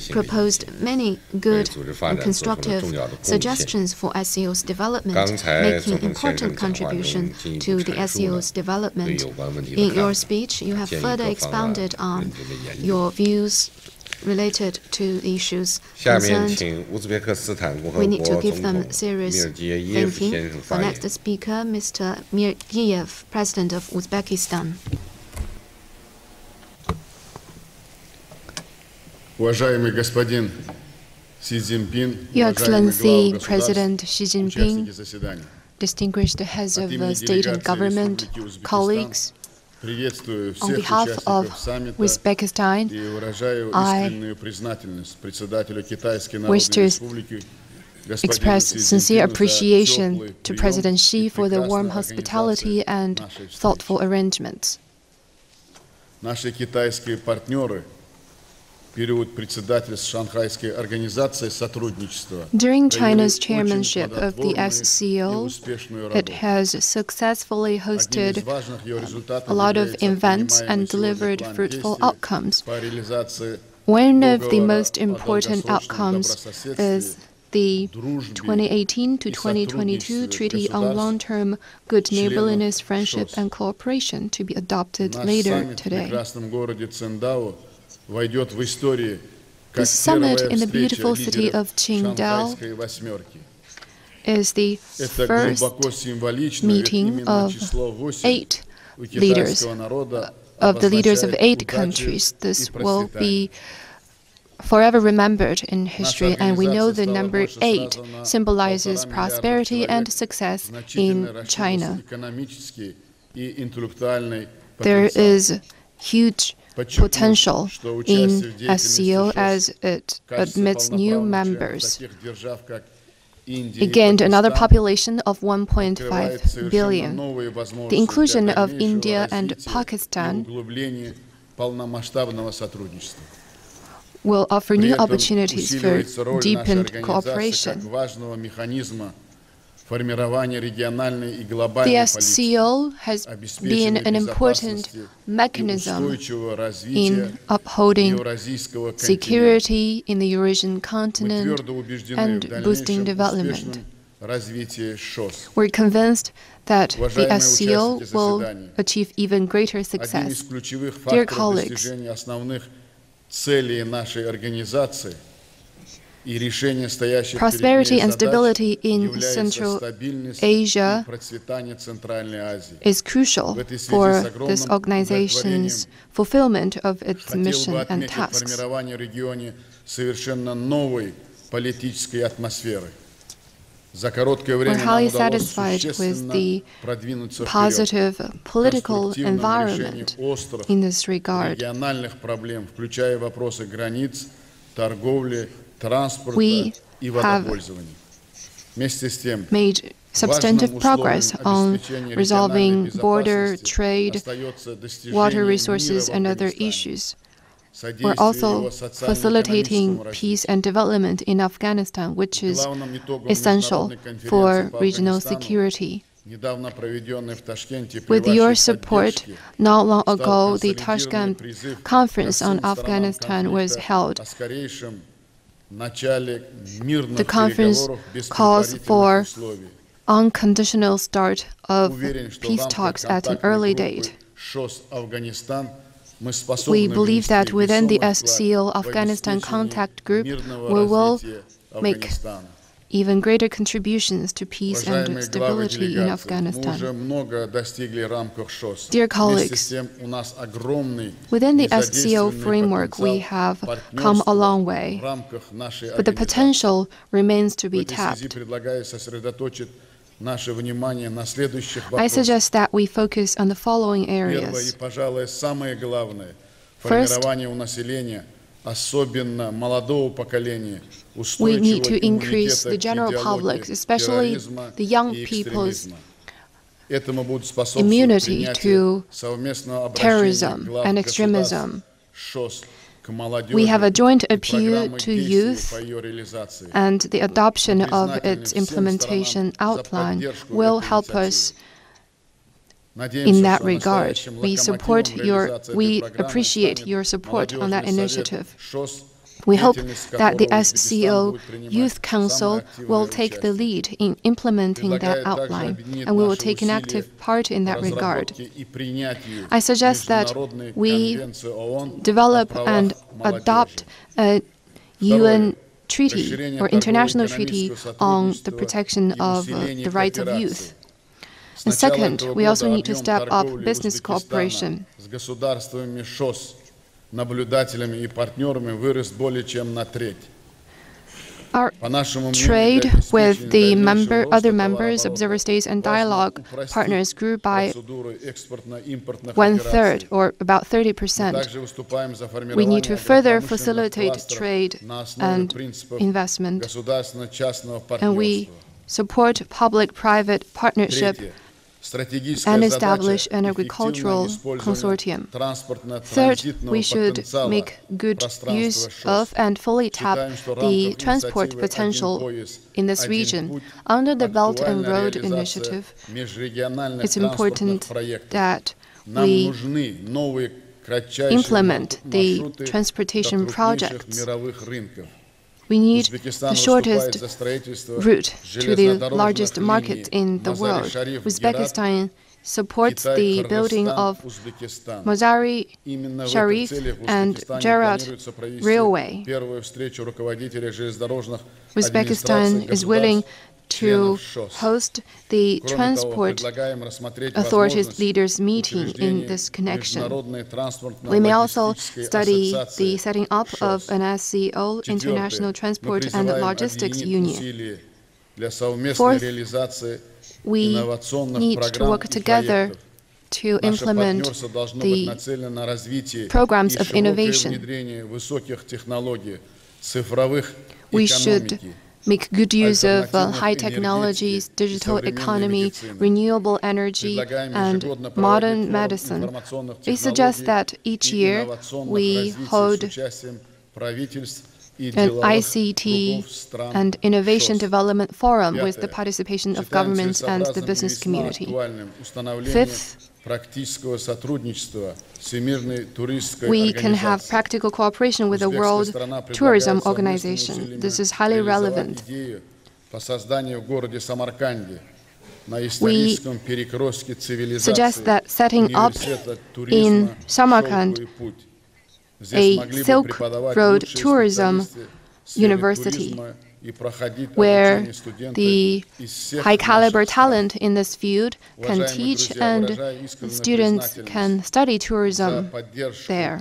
Speaker 18: proposed many good and constructive suggestions for SCO's development, making important contribution to the SCO's development. In your speech, you have further expounded on your views related to the issues concerned. We need to give them serious thinking. Our next speaker, Mr. Mirziyev, President of Uzbekistan.
Speaker 15: Your Excellency, President Xi Jinping, distinguished heads of state and government, colleagues, on behalf of Uzbekistan, I wish to express sincere appreciation to President Xi for the warm hospitality and thoughtful arrangements. During China's chairmanship of the SCO, it has successfully hosted a lot of events and delivered fruitful outcomes. One of the most important outcomes is the 2018 to 2022 Treaty on Long-Term Good Neighborliness, Friendship and Cooperation to be adopted later today. This summit in the beautiful city of Qingdao is the first meeting of the leaders of 8 countries. This will be forever remembered in history, and we know the number 8 symbolizes prosperity and success in China. There is huge potential in SCO as it admits new members. It gained another population of 1.5 billion. The inclusion of India and Pakistan will offer new opportunities for deepened cooperation. The SCO has been an important mechanism in upholding security in the Eurasian continent and boosting development. We're convinced that the SCO will achieve even greater success. Dear colleagues, prosperity and stability in Central Asia is crucial for this organization's fulfillment of its mission and tasks. We're highly satisfied with the positive political environment in this regard. We have made substantive progress on resolving border, trade, water resources, and other issues. We're also facilitating peace and development in Afghanistan, which is essential for regional security. With your support, not long ago, the Tashkent Conference on Afghanistan was held. The conference calls for unconditional start of peace talks at an early date. We believe that within the SCO Afghanistan Contact Group, we will make even greater contributions to peace and stability in Afghanistan. Dear colleagues, within the SCO framework, we have come a long way, but the potential remains to be tapped. I suggest that we focus on the following areas. First, We need to increase the general public, especially the young people's immunity to terrorism and extremism. We have a joint appeal to youth, and the adoption of its implementation outline will help us in that regard. We appreciate your support on that initiative. We hope that the SCO Youth Council will take the lead in implementing that outline, and we will take an active part in that regard. I suggest that we develop and adopt a UN treaty or international treaty on the protection of the rights of youth. And second, we also need to step up business cooperation. Our trade with the other members, observer states, and dialogue partners grew by 1/3, or about 30%. We need to further facilitate trade and investment, and we support public-private partnership and establish an agricultural consortium. Third, we should make good use of and fully tap the transport potential in this region. Under the Belt and Road Initiative, it's important that we implement the transportation projects. We need the shortest route to the largest market in the world. Uzbekistan supports the building of Mazari Sharif and Jerat Railway. Uzbekistan is willing to host the Transport Authorities Leaders Meeting in this connection. We may also study the setting up of an SCO, International Transport and Logistics Union. Fourth, we need to work together to implement the programs of innovation. We should make good use of high technologies, digital economy, renewable energy, and modern medicine. We suggest that each year we hold an ICT and Innovation Development Forum with the participation of governments and the business community. Fifth, we can have practical cooperation with the World Tourism Organization. This is highly relevant. We suggest that setting up in Samarkand a Silk Road Tourism University, where the high-caliber talent in this field can teach and students can study tourism there.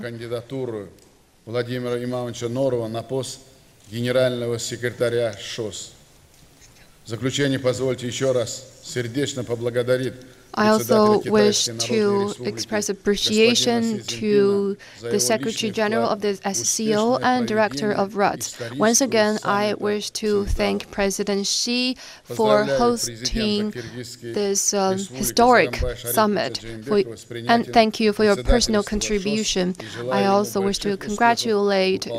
Speaker 15: I also wish to express appreciation to the Secretary General of the SCO and Director of RUT. Once again, I wish to thank President Xi for hosting this historic summit, and thank you for your personal contribution. I also wish to congratulate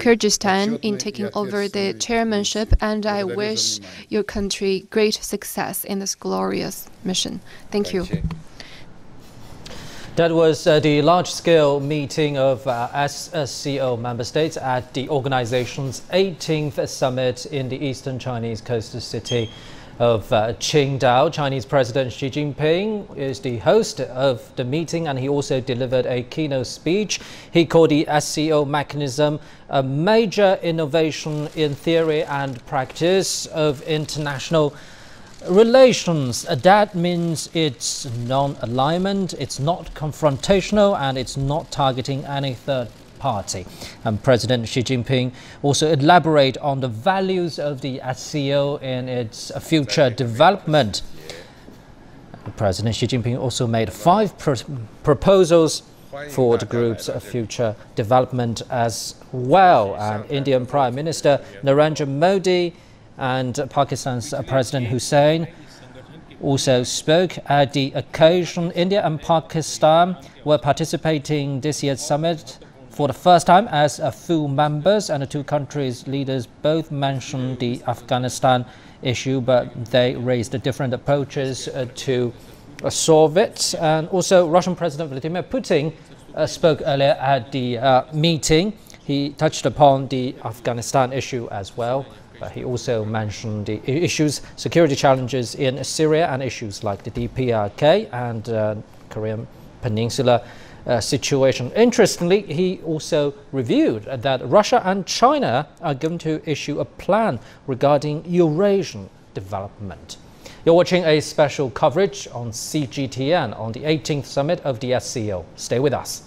Speaker 15: Kyrgyzstan in taking over the chairmanship, and I wish your country great success in this glorious mission. Thank you.
Speaker 2: That was the large-scale meeting of SCO member states at the organization's 18th summit in the eastern Chinese coastal city of Qingdao. Chinese President Xi Jinping is the host of the meeting, and he also delivered a keynote speech. He called the SCO mechanism a major innovation in theory and practice of international relations. That means it's non-alignment, it's not confrontational, and it's not targeting any third party. And President Xi Jinping also elaborated on the values of the SCO in its future development. President Xi Jinping also made 5 proposals for the group's future development as well. And Indian Prime Minister Narendra Modi and Pakistan's President Hussein also spoke at the occasion. India and Pakistan were participating this year's summit for the first time as full members, and the two countries' leaders both mentioned the Afghanistan issue, but they raised different approaches to solve it. And also Russian President Vladimir Putin spoke earlier at the meeting. He touched upon the Afghanistan issue as well, but he also mentioned the issues, security challenges in Syria, and issues like the DPRK and Korean Peninsula situation. Interestingly, he also revealed that Russia and China are going to issue a plan regarding Eurasian development. You're watching a special coverage on CGTN on the 18th summit of the SCO. Stay with us.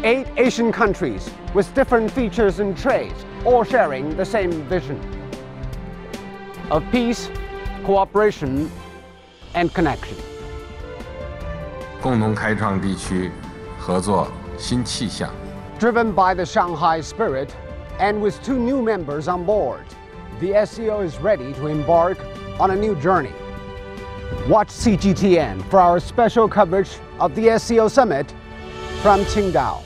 Speaker 19: Eight Asian countries with different features and traits, all sharing the same vision of peace, cooperation, and connection.
Speaker 9: 共同开创地区合作新气象。
Speaker 19: Driven by the Shanghai spirit, and with two new members on board, the SCO is ready to embark on a new journey. Watch CGTN for our special coverage of the SCO Summit from Qingdao.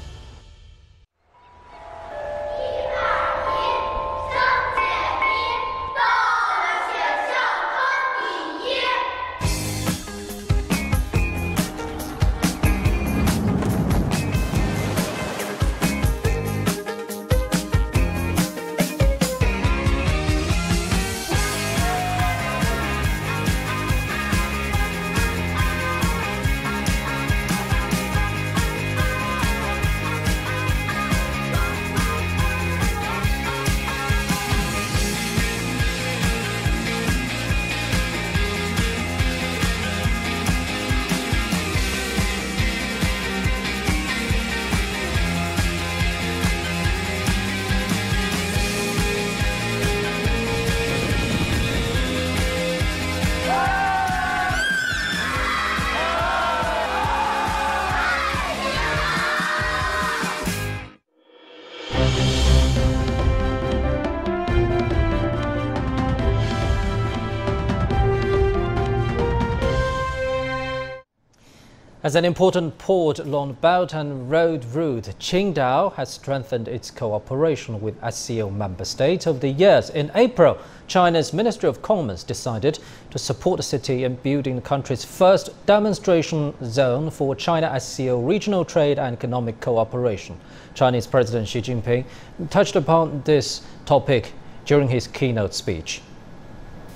Speaker 2: As an important port along Belt and Road route, Qingdao has strengthened its cooperation with SCO member states over the years. In April, China's Ministry of Commerce decided to support the city in building the country's first demonstration zone for China-SCO regional trade and economic cooperation. Chinese President Xi Jinping touched upon this topic during his keynote speech.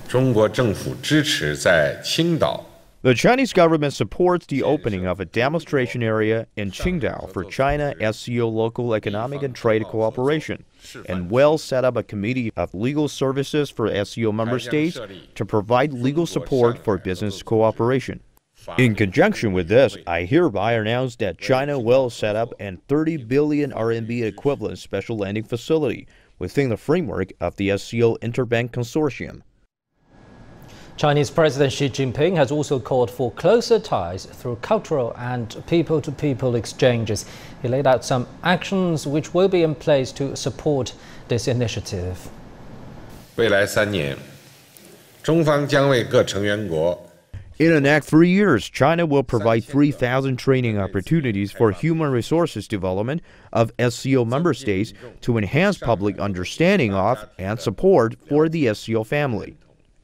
Speaker 9: 中国政府支持在青岛
Speaker 20: The Chinese government supports the opening of a demonstration area in Qingdao for China-SCO local economic and trade cooperation, and will set up a committee of legal services for SCO member states to provide legal support for business cooperation. In conjunction with this, I hereby announce that China will set up an 30 billion RMB equivalent special lending facility within the framework of the SCO Interbank Consortium.
Speaker 2: Chinese President Xi Jinping has also called for closer ties through cultural and people-to-people exchanges. He laid out some actions which will be in place to support this initiative.
Speaker 9: 未来3年，中方将为各成员国
Speaker 20: In the next 3 years, China will provide 3,000 training opportunities for human resources development of SCO member states to enhance public understanding of and support for the SCO family.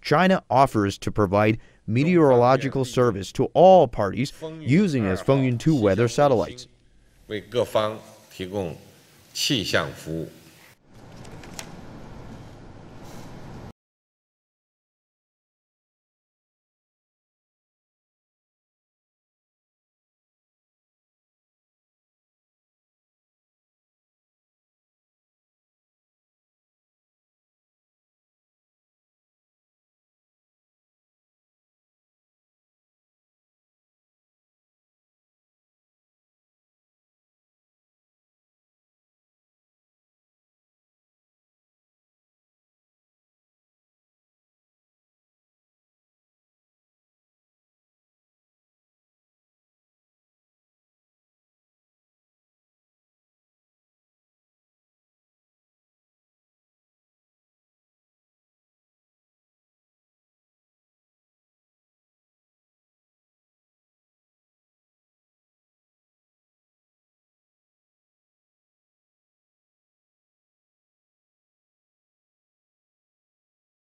Speaker 20: China offers to provide meteorological service to all parties using its Fengyun 2 weather satellites.
Speaker 9: 为各方提供气象服务。